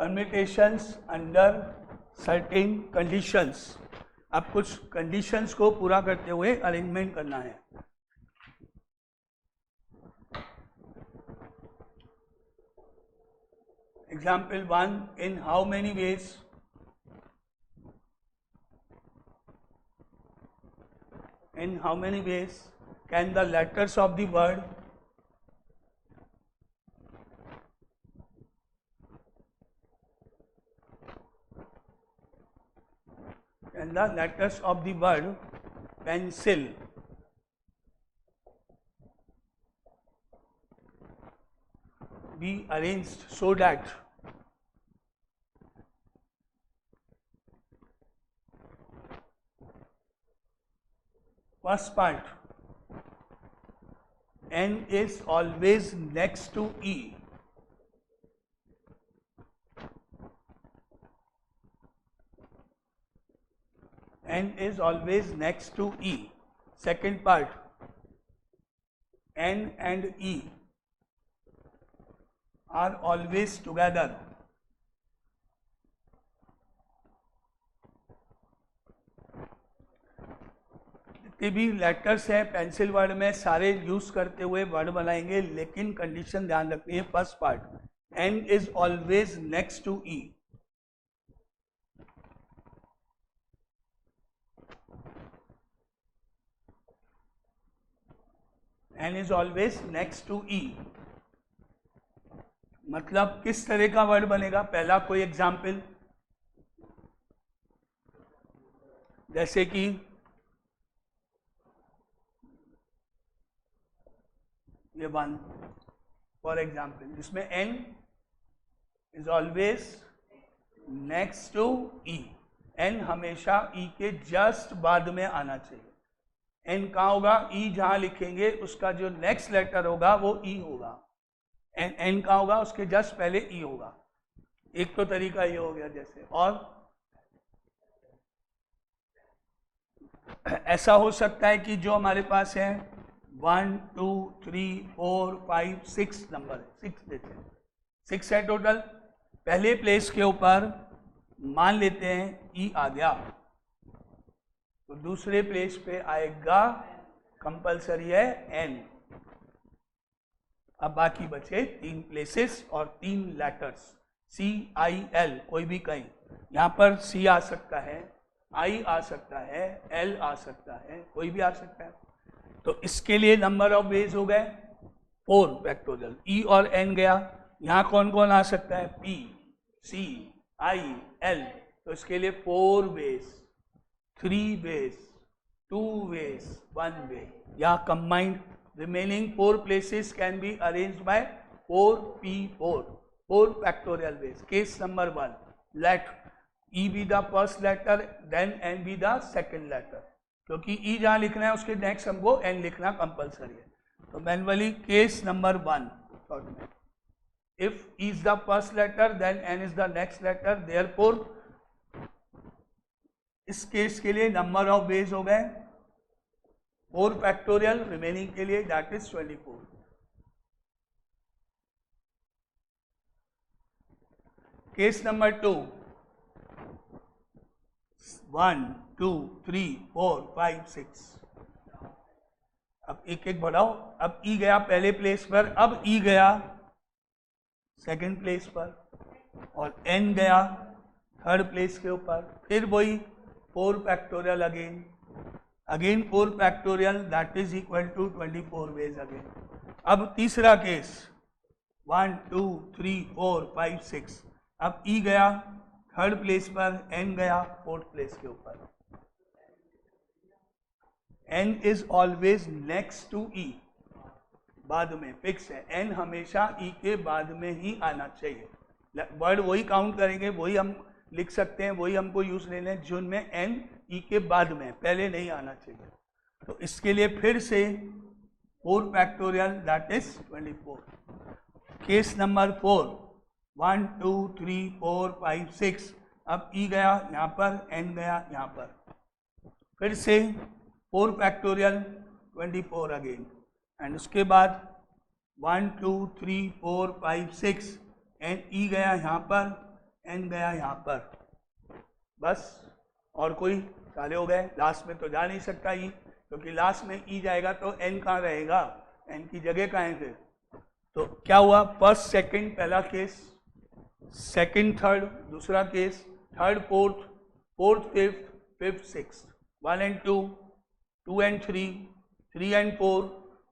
Permutations under certain conditions. अब कुछ कंडीशंस को पूरा करते हुए अरेंजमेंट करना है। Example 1, in how many ways can the letters of the word pencil be arranged so that first part N is always next to E. N is always next to E. Second part, N and E are always together. जितने भी letters हैं pencil word में सारे use करते हुए word बनाएंगे, लेकिन condition ध्यान रखनी है। First part, N is always next to E. N is always next to E. मतलब किस तरह का वर्ड बनेगा? पहला कोई एग्जाम्पल, जैसे कि ये वन फॉर एग्जाम्पल, जिसमें N is always next to E. N हमेशा E के जस्ट बाद में आना चाहिए। N कहाँ होगा? E जहां लिखेंगे उसका जो नेक्स्ट लेटर होगा वो E होगा। N कहाँ होगा? उसके जस्ट पहले E होगा। एक तो तरीका ये हो गया। जैसे और ऐसा हो सकता है कि जो हमारे पास है 1 2 3 4 5 6 नंबर है, 6 देते हैं, 6 है टोटल। पहले प्लेस के ऊपर मान लेते हैं E आ गया, तो दूसरे प्लेस पे आएगा कंपलसरी है N। अब बाकी बचे 3 प्लेसेस और 3 लेटर्स CIL, कोई भी कहीं। यहाँ पर C आ सकता है, I आ सकता है, L आ सकता है, कोई भी आ सकता है। तो इसके लिए नंबर ऑफ वेज हो गए 4 फैक्टोरियल। E और N गया, यहाँ कौन कौन आ सकता है? P, C, I, L। तो इसके लिए 4 वेज, 3 वेज, 2 वेज, 1 वे। यहाँ combined remaining 4 places can be arranged by 4P4, 4 factorial ways. Case number 1, let E be the first letter, then N be the second letter. क्योंकि E जहाँ लिखना है उसके next हमको N लिखना कंपलसरी है। तो मैनुअली केस नंबर 1 शॉर्ट में, if E is the first letter then N is the next letter, therefore इस केस के लिए नंबर ऑफ वेज हो गए 4 फैक्टोरियल, रिमेनिंग के लिए दैट इज 24। Case number 2, 1 2 3 4 5 6। अब एक एक बढ़ाओ। अब E गया पहले प्लेस पर, अब E गया सेकंड प्लेस पर, और N गया थर्ड प्लेस के ऊपर। फिर वही 4 factorial again 4 factorial, that is equal to 24 ways again. अब तीसरा केस 1 2 3 4 5 6। अब E गया थर्ड प्लेस पर, N गया फोर्थ प्लेस के ऊपर। N is always next to E, बाद में फिक्स है। N हमेशा E के बाद में ही आना चाहिए। वर्ड वही काउंट करेंगे, वही हम लिख सकते हैं, वही हमको यूज लेना है जिनमें N E के बाद में, पहले नहीं आना चाहिए। तो इसके लिए फिर से 4 factorial, that is 24। Case number 4, 1 2 3 4 5 6। अब E गया यहाँ पर, N गया यहाँ पर, फिर से 4 फैक्टोरियल 24 अगेन, एंड उसके बाद 1 2 3 4 5 6 एंड E गया यहाँ पर, n गया यहाँ पर, बस, और कोई सारे हो गए। लास्ट में तो जा नहीं सकता ई, क्योंकि लास्ट में ई जाएगा तो n कहाँ रहेगा, n की जगह कहाँ है फिर। तो क्या हुआ, फर्स्ट सेकंड पहला केस, सेकंड थर्ड दूसरा case, third fourth, fourth fifth, fifth six, 1 and 2, 2 and 3, 3 and 4,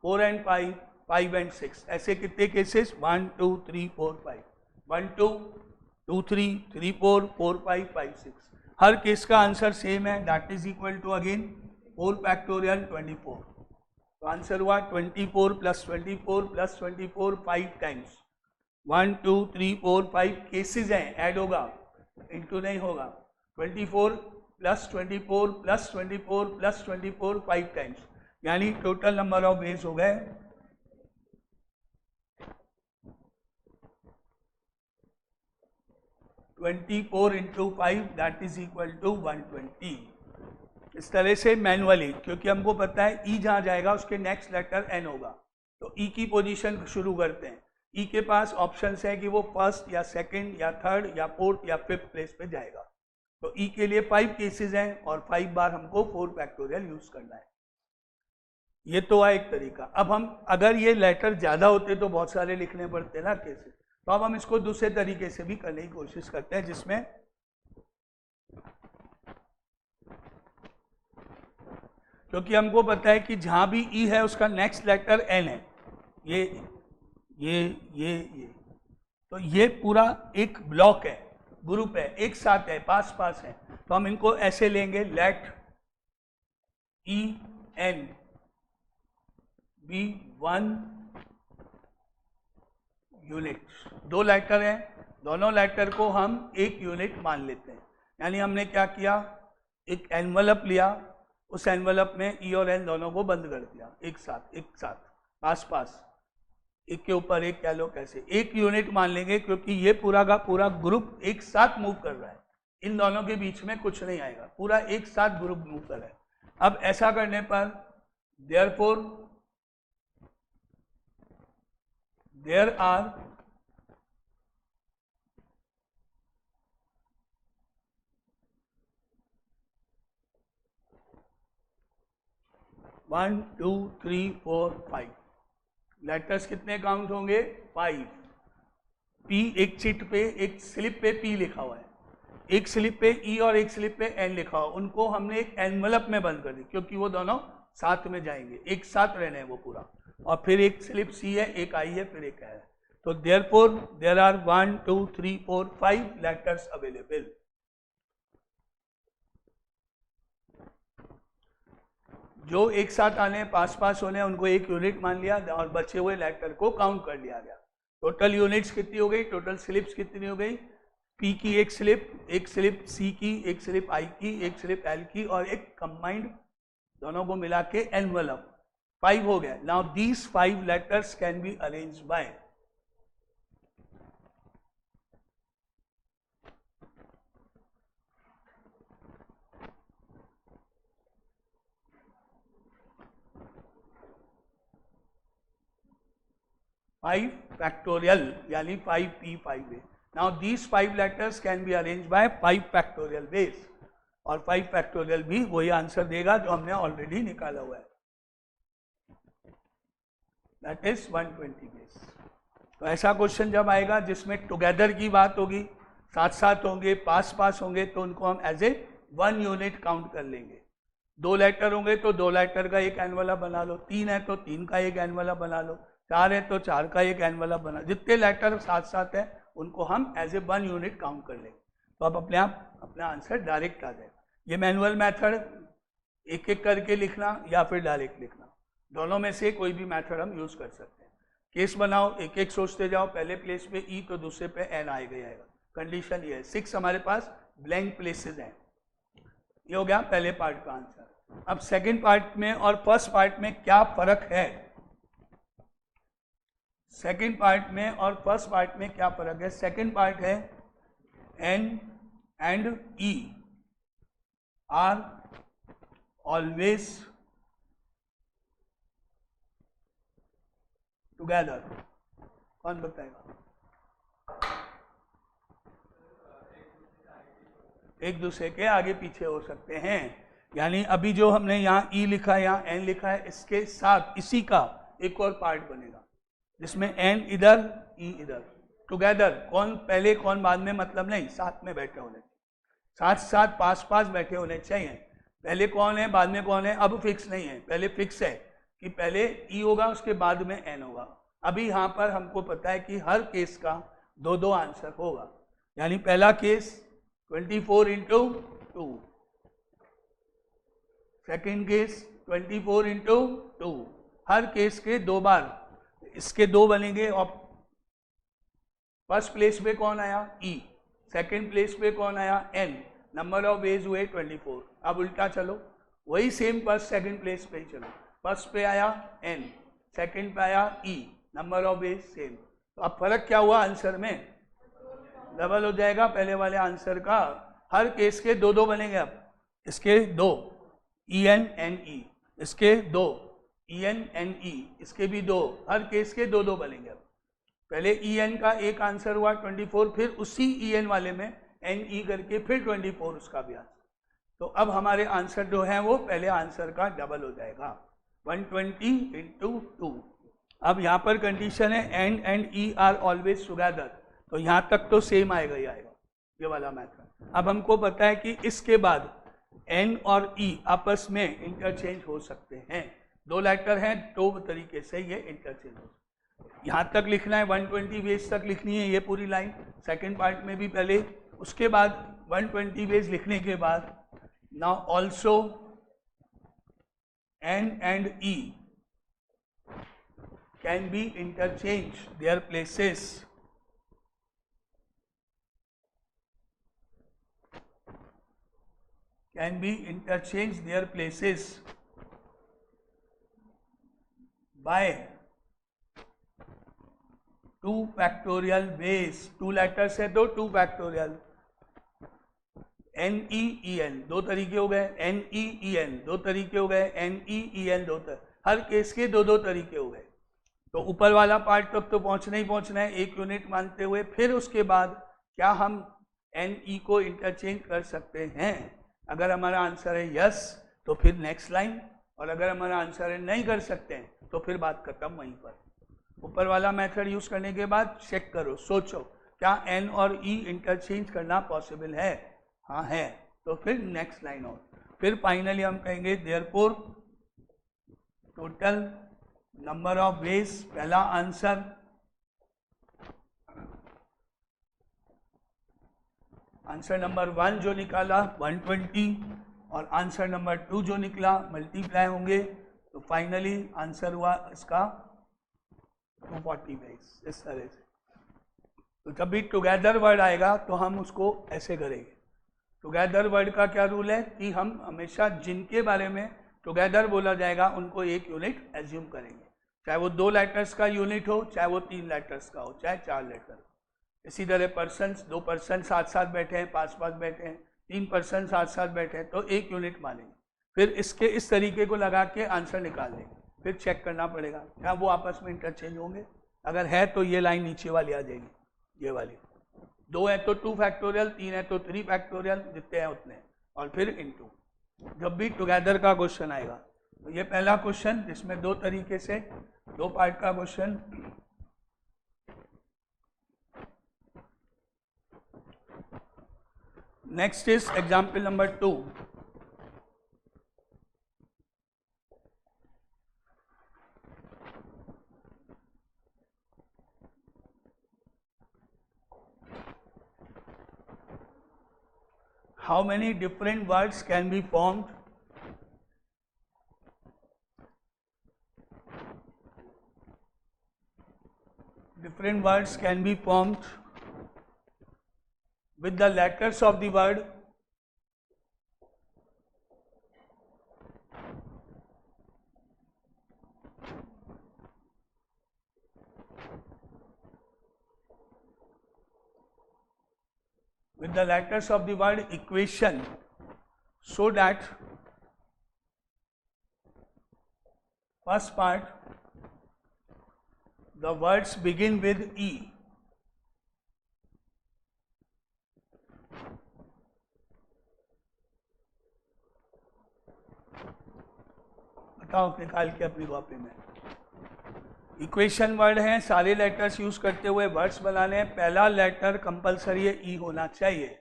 4 and 5, 5 and 6, ऐसे कितने केसेस, 1 2 3 4 5, 1 2 2 3 3 4 4 5 5 6, हर केस का आंसर सेम है, that is equal to again 4 factorial 24। तो आंसर हुआ 24 प्लस 24 प्लस 24 5 टाइम्स, 1 2 3 4 5 केसेस हैं, ऐड होगा, इंटू नहीं होगा, 24 प्लस 24 प्लस 24 प्लस 24 5 टाइम्स, यानी टोटल नंबर ऑफ वेज हो गए 24 into 5, that is equal to 120। इस तरह से मैनुअली, क्योंकि हमको पता है ई जहाँ जाएगा उसके नेक्स्ट लेटर एन होगा, तो ई की पोजीशन शुरू करते हैं। ई के पास ऑप्शंस है कि वो फर्स्ट या सेकंड या थर्ड या फोर्थ या फिफ्थ प्लेस पे जाएगा। तो ई के लिए 5 केसेस हैं और 5 बार हमको 4 फैक्टोरियल यूज करना है। ये तो है एक तरीका। अब हम अगर ये लेटर ज़्यादा होते तो बहुत सारे लिखने पड़ते ना केसेस, तो अब हम इसको दूसरे तरीके से भी करने की कोशिश करते हैं, जिसमें क्योंकि हमको पता है कि जहाँ भी ई है उसका नेक्स्ट लेटर एन है, ये तो ये पूरा एक ब्लॉक है, ग्रुप है, एक साथ है, पास पास है, तो हम इनको ऐसे लेंगे, let E N be 1 unit. 2 letter हैं, दोनों लेटर को हम 1 यूनिट मान लेते हैं। यानी हमने क्या किया, एक एनवलप लिया, उस एनवलप में ई और एन दोनों को बंद कर दिया, एक साथ पास पास, एक के ऊपर एक कह लो, कैसे 1 यूनिट मान लेंगे, क्योंकि ये पूरा का पूरा ग्रुप एक साथ मूव कर रहा है, इन दोनों के बीच में कुछ नहीं आएगा, पूरा एक साथ ग्रुप मूव कर रहा है। अब ऐसा करने पर देयरफॉर देयर आर 1 2 3 4 5 लेटर्स कितने काउंट होंगे, 5। पी एक चिट पे, एक स्लिप पे पी लिखा हुआ है, एक स्लिप पे ई और एक स्लिप पे एन लिखा हुआ, उनको हमने एक एनवलप में बंद कर दी, क्योंकि वो दोनों साथ में जाएंगे, एक साथ रहने हैं वो पूरा। और फिर एक स्लिप सी है, एक आई है, फिर एक है। तो therefore there are 1 2 3 4 5 letters available. जो एक साथ आने, पास पास होने, उनको 1 यूनिट मान लिया और बचे हुए लेटर को काउंट कर लिया गया। टोटल यूनिट्स कितनी हो गई, टोटल स्लिप्स कितनी हो गई, पी की एक स्लिप सी की, एक स्लिप आई की, एक स्लिप एल की, और एक कंबाइंड दोनों को मिला के एनवलप, 5 हो गया। Now these 5 letters can be arrange by five factorial, यानी 5p5a। Now these 5 letters can be arrange bye 5 factorial base, और 5 फैक्टोरियल भी वही आंसर देगा जो हमने ऑलरेडी निकाला हुआ है, दैट इज 120 बेस। तो ऐसा क्वेश्चन जब आएगा जिसमें टुगेदर की बात होगी, साथ साथ होंगे, पास पास होंगे, तो उनको हम एज ए 1 यूनिट काउंट कर लेंगे। 2 लेटर होंगे तो 2 लेटर का एक एनवलप बना लो, 3 है तो 3 का एक एनवलप बना लो, 4 है तो 4 का एक एनवलप बना, जितने लेटर साथ साथ है उनको हम एज ए 1 यूनिट काउंट कर लेंगे। तो अब अपने आप अपना आंसर डायरेक्ट आ जाएगा। ये मैनुअल मेथड एक एक करके लिखना या फिर डायरेक्ट लिखना, दोनों में से कोई भी मेथड हम यूज कर सकते हैं। केस बनाओ, एक एक सोचते जाओ, पहले प्लेस पे ई तो दूसरे पे एन आएगा। कंडीशन ये है, 6 हमारे पास ब्लैंक प्लेसेस हैं। ये हो गया पहले पार्ट का आंसर। अब सेकंड पार्ट में और फर्स्ट पार्ट में क्या फर्क है, सेकंड पार्ट में और फर्स्ट पार्ट में क्या फर्क है। सेकंड पार्ट है N and E are always together. कौन बताएगा, एक दूसरे के आगे पीछे हो सकते हैं। यानी अभी जो हमने यहाँ ई लिखा है, यहाँ एन लिखा है, इसके साथ इसी का एक और पार्ट बनेगा जिसमें एन इधर ई इधर, टुगेदर, कौन पहले कौन बाद में मतलब नहीं, साथ में बैठे होने, साथ साथ पास पास बैठे होने चाहिए। पहले कौन है बाद में कौन है अब फिक्स नहीं है, पहले फिक्स है कि पहले ई होगा उसके बाद में एन होगा। अभी यहाँ पर हमको पता है कि हर केस का दो दो आंसर होगा। यानी पहला case 24 into 2, second case 24 into 2, हर केस के दो बार इसके दो बनेंगे। और फर्स्ट प्लेस पे कौन आया ई, सेकेंड प्लेस पे कौन आया एन, नंबर ऑफ वेज हुए 24। अब उल्टा चलो, वही सेम फर्स्ट सेकेंड प्लेस पे ही चलो, फर्स्ट पे आया एन, सेकेंड पे आया ई, नंबर ऑफ वेज सेम। तो अब फर्क क्या हुआ आंसर में, डबल हो जाएगा पहले वाले आंसर का। हर केस के दो दो बनेंगे। अब इसके दो ई एन एन ई, इसके दो ई एन एन ई, इसके भी दो, हर केस के दो दो बनेंगे। अब पहले ई एन का एक आंसर हुआ 24, फिर उसी ई एन वाले में एन ई करके फिर 24 उसका भी आंसर। तो अब हमारे आंसर जो है वो पहले आंसर का डबल हो जाएगा, 120 इंटू 2। अब यहाँ पर कंडीशन है N and E are always together, तो यहाँ तक तो सेम आएगा ही आएगा ये वाला मेथड। अब हमको पता है कि इसके बाद एन और ई आपस में इंटरचेंज हो सकते हैं, दो लेटर हैं, दो तरीके से ये इंटरचेंज हो सकते हैं। यहाँ तक लिखना है 120 वेज तक लिखनी है ये पूरी लाइन, सेकेंड पार्ट में भी पहले, उसके बाद 120 वेज लिखने के बाद now also N and E can be interchange their places can be interchanged their places by 2 factorial ways। 2 letters है तो 2 factorial, N E E N दो तरीके हो गए, एन ई ई एन दो तरीके हो गए, एन ई ई एन दो हर केस के दो दो तरीके हो गए। तो ऊपर वाला पार्ट तक तो पहुंचना ही पहुंचना है एक यूनिट मानते हुए। फिर उसके बाद क्या हम एन ई को इंटरचेंज कर सकते हैं? अगर हमारा आंसर है यस तो फिर नेक्स्ट लाइन, और अगर हमारा आंसर है नहीं कर सकते हैं तो फिर बात खत्म वहीं पर। ऊपर वाला मेथड यूज करने के बाद चेक करो, सोचो क्या एन और ई इंटरचेंज करना पॉसिबल है? हाँ है, तो फिर नेक्स्ट लाइन और फिर फाइनली हम कहेंगे therefore total number of veg, पहला आंसर आंसर नंबर 1 जो निकाला 120 और आंसर नंबर 2 जो निकला मल्टीप्लाई होंगे, तो फाइनली आंसर हुआ इसका 240 वेज। इस तरह से तो जब भी टुगेदर वर्ड आएगा तो हम उसको ऐसे करेंगे। टुगेदर वर्ड का क्या रूल है कि हम हमेशा जिनके बारे में टुगेदर बोला जाएगा उनको एक यूनिट एज्यूम करेंगे, चाहे वो 2 लेटर्स का यूनिट हो, चाहे वो 3 लेटर्स का हो, चाहे 4 लेटर। इसी तरह पर्सन, 2 पर्सन साथ साथ बैठे हैं, पास पास बैठे हैं, 3 पर्सन साथ साथ बैठे हैं, तो एक यूनिट मानेंगे। फिर इसके इस तरीके को लगा के आंसर निकाल लेंगे। फिर चेक करना पड़ेगा क्या वो आपस में इंटरचेंज होंगे। अगर है तो ये लाइन नीचे वाली आ जाएगी, ये वाली। 2 है तो 2 फैक्टोरियल, 3 है तो 3 फैक्टोरियल, जितने हैं उतने, और फिर इनटू। जब भी टुगेदर का क्वेश्चन आएगा तो ये पहला क्वेश्चन जिसमें 2 तरीके से 2 पार्ट का question. Next is example number 2। How many different words can be formed? Different words can be formed with the letters of the word equation, so that first part the words begin with E, बताओ निकाल के अपनी copy में। Equation word हैं, सारे letters use करते हुए words बनाने हैं। पहला लेटर कंपलसरी है, ई होना चाहिए।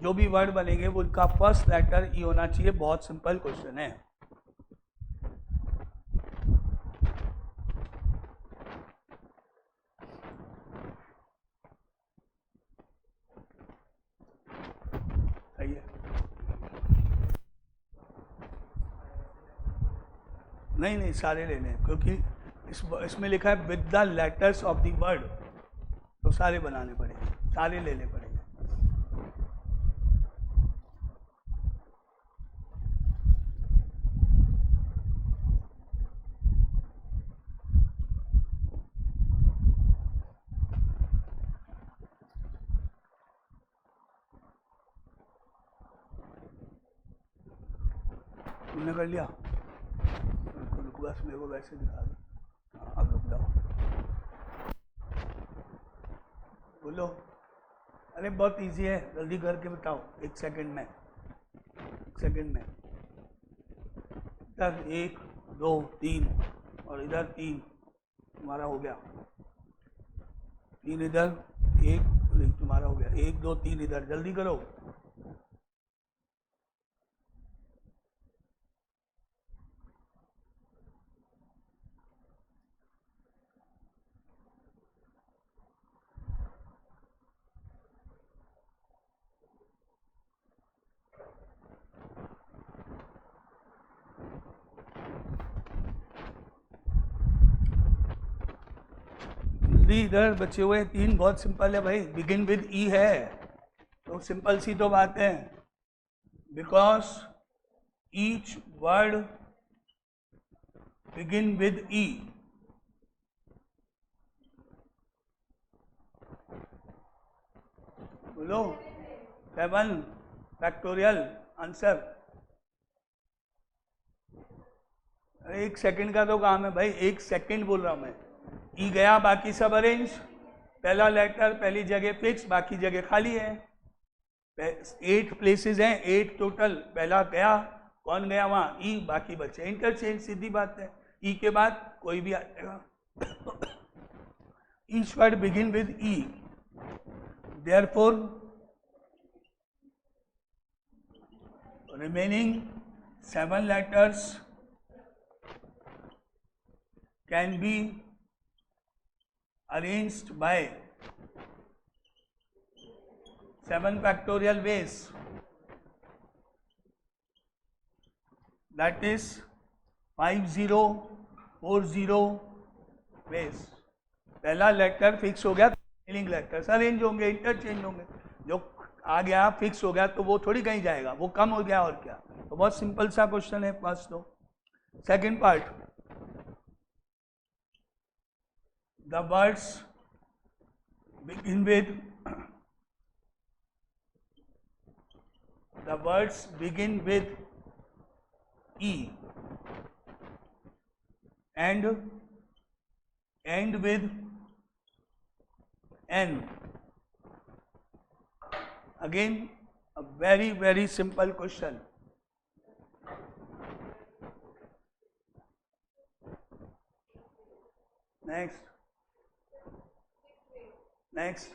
जो भी वर्ड बनेंगे वो उनका फर्स्ट लेटर ई होना चाहिए। बहुत सिंपल क्वेश्चन है। सही है? नहीं नहीं, सारे लेने हैं, क्योंकि इसमें लिखा है with the letters of the word, तो सारे बनाने पड़ेंगे, सारे लेने पड़ेंगे। तुमने कर लिया? रुको बस, मेरे को वैसे दिखा दो। हाँ, अब रुक जाओ, बोलो। अरे बहुत इजी है, जल्दी करके बताओ, 1 सेकंड में, 1 सेकंड में। इधर 1 2 3 और इधर 3, तुम्हारा हो गया। 3 इधर, 1 तुम्हारा हो गया। 1 2 3 इधर, जल्दी करो। इधर बचे हुए 3 बहुत सिंपल है भाई, बिगिन विद ई है, तो सिंपल सी तो बात है। Because each word begin with E. बोलो, 7 फैक्टोरियल आंसर। 1 सेकंड का तो काम है भाई, 1 सेकंड बोल रहा हूं मैं। ई गया, बाकी सब अरेंज। पहला लेटर पहली जगह फिक्स, बाकी जगह खाली है। 8 प्लेसेस हैं, 8 टोटल। पहला गया, कौन गया वहां? ई, बाकी बचे इंटरचेंज, सीधी बात है। ई के बाद कोई भी आ जाएगा। Each word begin with E, therefore remaining 7 letters can be arranged by 7 factorial ways, that is 5040 ways। पहला लेटर फिक्स हो गया, रिमेनिंग लेटर्स अरेंज होंगे, इंटरचेंज होंगे। जो आ गया फिक्स हो गया तो वो थोड़ी कहीं जाएगा, वो कम हो गया और क्या। तो बहुत सिंपल सा क्वेश्चन है फर्स्ट। तो second part, the words begin with, the words begin with E and end with N. Again, a very simple question. Next.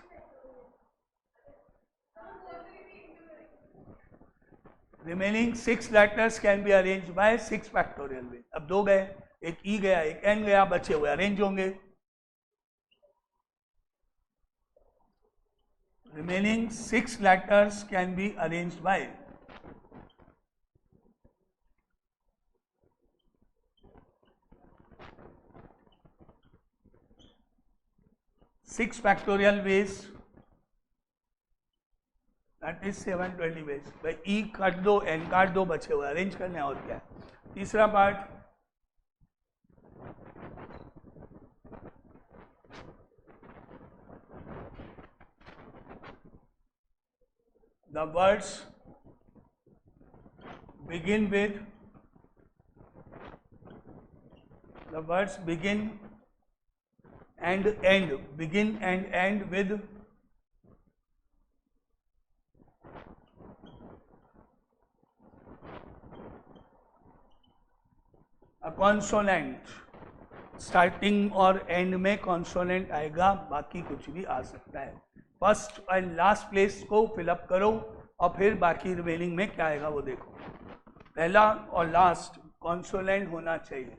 Remaining 6 letters can be arranged by 6 factorial way. अब 2 गए, एक ई गया, एक N गया, बचे हुए arrange होंगे। Remaining 6 letters can be arranged by 6 factorial ways, that is 720 ways। भाई ई काट दो, एन काट दो, बचे हुए अरेंज करने, और क्या है। तीसरा part, the words begin with, the words begin and end, begin and end with consonant, starting और एंड में कॉन्सोनेंट आएगा, बाकी कुछ भी आ सकता है। फर्स्ट एंड लास्ट प्लेस को फिलअप करो और फिर बाकी रिमेनिंग में क्या आएगा वो देखो। पहला और लास्ट कॉन्सोनेंट होना चाहिए।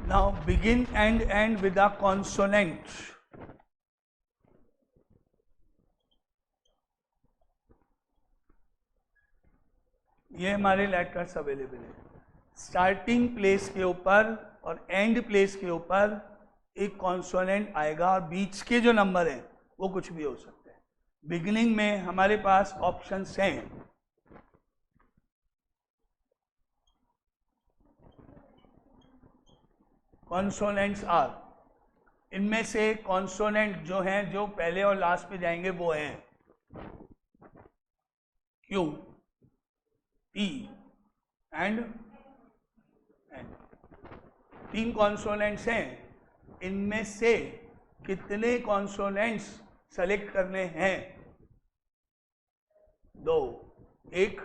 Now begin and end with a consonant. ये हमारे लेटर्स अवेलेबल है। स्टार्टिंग प्लेस के ऊपर और एंड प्लेस के ऊपर एक कॉन्सोनेंट आएगा और बीच के जो नंबर हैं वो कुछ भी हो सकते हैं। बिगिनिंग में हमारे पास ऑप्शंस हैं, कॉन्सोनेंट्स आर, इनमें से कॉन्सोनेंट जो हैं जो पहले और लास्ट पे जाएंगे वो हैं Q, T and N. 3 consonants हैं, इनमें से कितने कॉन्सोनेंट्स सेलेक्ट करने हैं? 2, 1।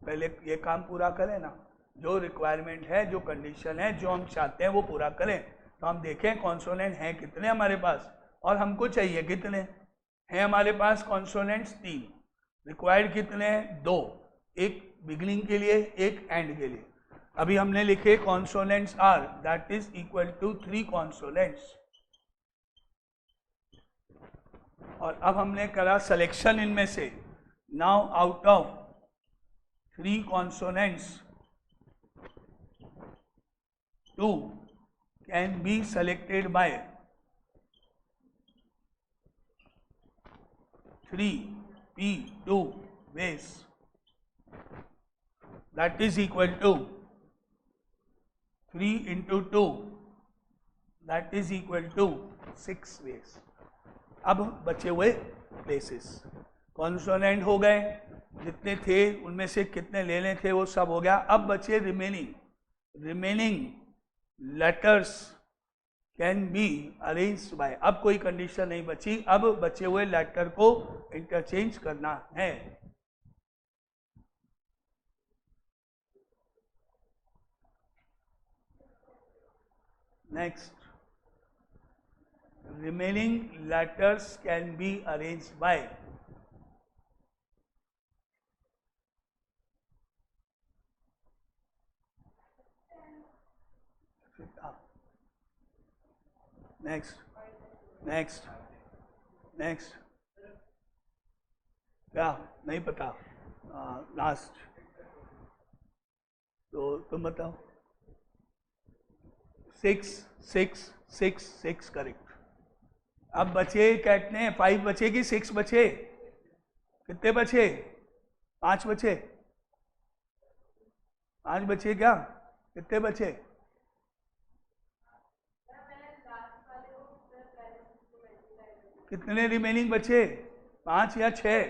पहले ये काम पूरा करें ना, जो रिक्वायरमेंट है, जो कंडीशन है, जो हम चाहते हैं वो पूरा करें। तो हम देखें कॉन्सोनेंट हैं कितने हमारे पास और हमको चाहिए कितने हैं। हमारे पास कॉन्सोनेंट्स 3, रिक्वायर्ड कितने हैं? 2, एक बिगिनिंग के लिए, एक एंड के लिए। अभी हमने लिखे consonants are, that is equal to 3 consonants. और अब हमने करा सिलेक्शन इनमें से। Now out of 3 consonants 2 can be selected by 3p2 ways, that is equal to 3 into 2, that is equal to 6 ways। अब बचे हुए प्लेसेस कॉन्सोनेंट हो गए, जितने थे उनमें से कितने लेने थे वो सब हो गया। अब बचे remaining letters can be arranged bye. अब कोई कंडीशन नहीं बची, अब बचे हुए लेटर को इंटरचेंज करना है। Next, remaining letters can be arranged bye next क्या नहीं पता? लास्ट तो तुम बताओ। 6 करेक्ट। अब बचे कितने? 5 बचे कि 6 बचे? कितने बचे? 5 बचे? 5 बचे क्या? कितने बचे? कितने रिमेनिंग बचे? 5 या 6?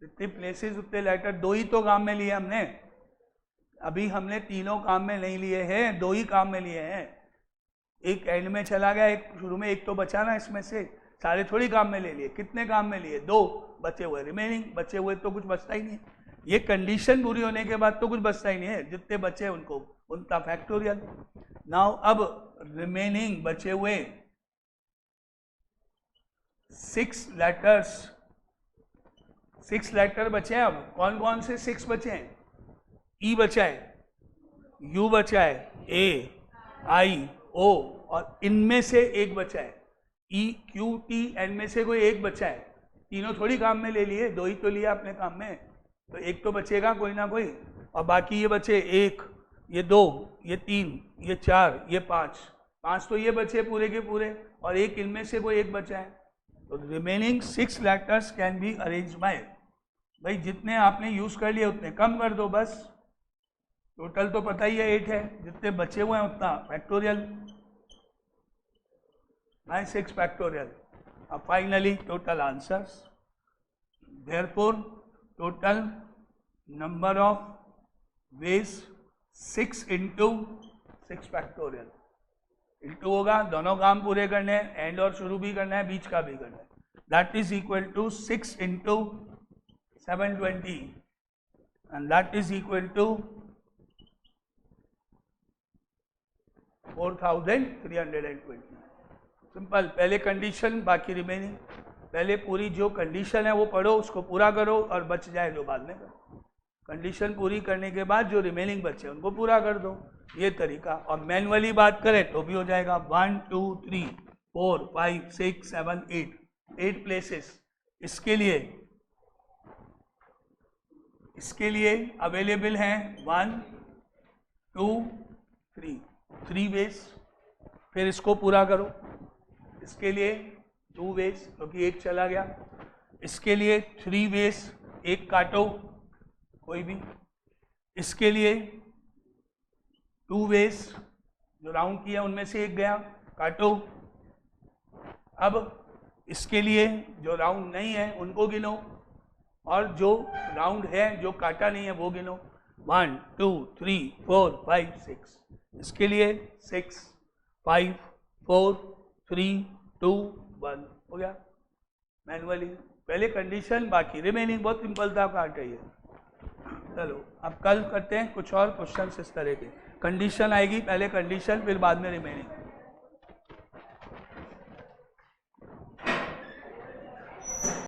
जितने प्लेसेस उतने लेटर। 2 ही तो काम में लिए हमने, अभी हमने तीनों काम में नहीं लिए हैं, 2 ही काम में लिए हैं। एक एंड में चला गया, एक शुरू में, एक तो बचा ना इसमें से। सारे थोड़ी काम में ले लिए। कितने काम में लिए? 2 बचे हुए। रिमेनिंग बचे हुए तो कुछ बचता ही नहीं। ये कंडीशन पूरी होने के बाद तो कुछ बचता ही नहीं है। जितने बचे उनको उनका फैक्टोरियल। नाउ अब रिमेनिंग बचे हुए 6 लेटर्स, 6 लेटर बचे हैं। अब कौन कौन से 6 बचे हैं? ई बचा है, यू बचा है, ए, आई, ओ, और इनमें से एक बचा है ई, क्यू, टी, एन में से कोई एक बचा है। तीनों थोड़ी काम में ले लिए, 2 ही तो लिया अपने काम में, तो एक तो बचेगा कोई ना कोई, और बाकी ये बचे 1, ये 2, ये 3, ये 4, ये 5 तो ये बचे पूरे के पूरे, और एक इनमें से कोई एक बचा है। तो remaining 6 letters can be arrange bye, भाई जितने आपने यूज कर लिए उतने कम कर दो बस। टोटल तो पता ही है 8 है, जितने बचे हुए हैं उतना फैक्टोरियल बाय 6 फैक्टोरियल। अब finally total answers, therefore total number of veg 6 into 6 factorial, into होगा, दोनों काम पूरे करने हैं, एंड और शुरू भी करना है, बीच का भी करना है, that is equal to 6 into 720 and that is equal to 4320। Simple, पहले कंडीशन बाकी रिमेनिंग, पहले पूरी जो कंडीशन है वो पढ़ो, उसको पूरा करो और बच जाए जो बाद में करो। कंडीशन पूरी करने के बाद जो रिमेनिंग बचे उनको पूरा कर दो, ये तरीका। और मैनुअली बात करें तो भी हो जाएगा 1 2 3 4 5 6 7 8 प्लेसेस। इसके लिए अवेलेबल हैं 1 2 3 वेज, फिर इसको पूरा करो। इसके लिए 2 वेज क्योंकि एक चला गया, इसके लिए 3 वेज, एक काटो कोई भी, इसके लिए 2 वेज जो राउंड किया उनमें से एक गया, काटो। अब इसके लिए जो राउंड नहीं है उनको गिनो, और जो राउंड है जो काटा नहीं है वो गिनो, 1 2 3 4 5 6। इसके लिए 6 5 4 3 2 1 हो गया मैनुअली। पहले कंडीशन बाकी रिमेनिंग, बहुत सिंपल था, काट है ये। चलो अब कल करते हैं कुछ और क्वेश्चन इस तरह के। कंडीशन आएगी, पहले कंडीशन फिर बाद में रिमेनिंग।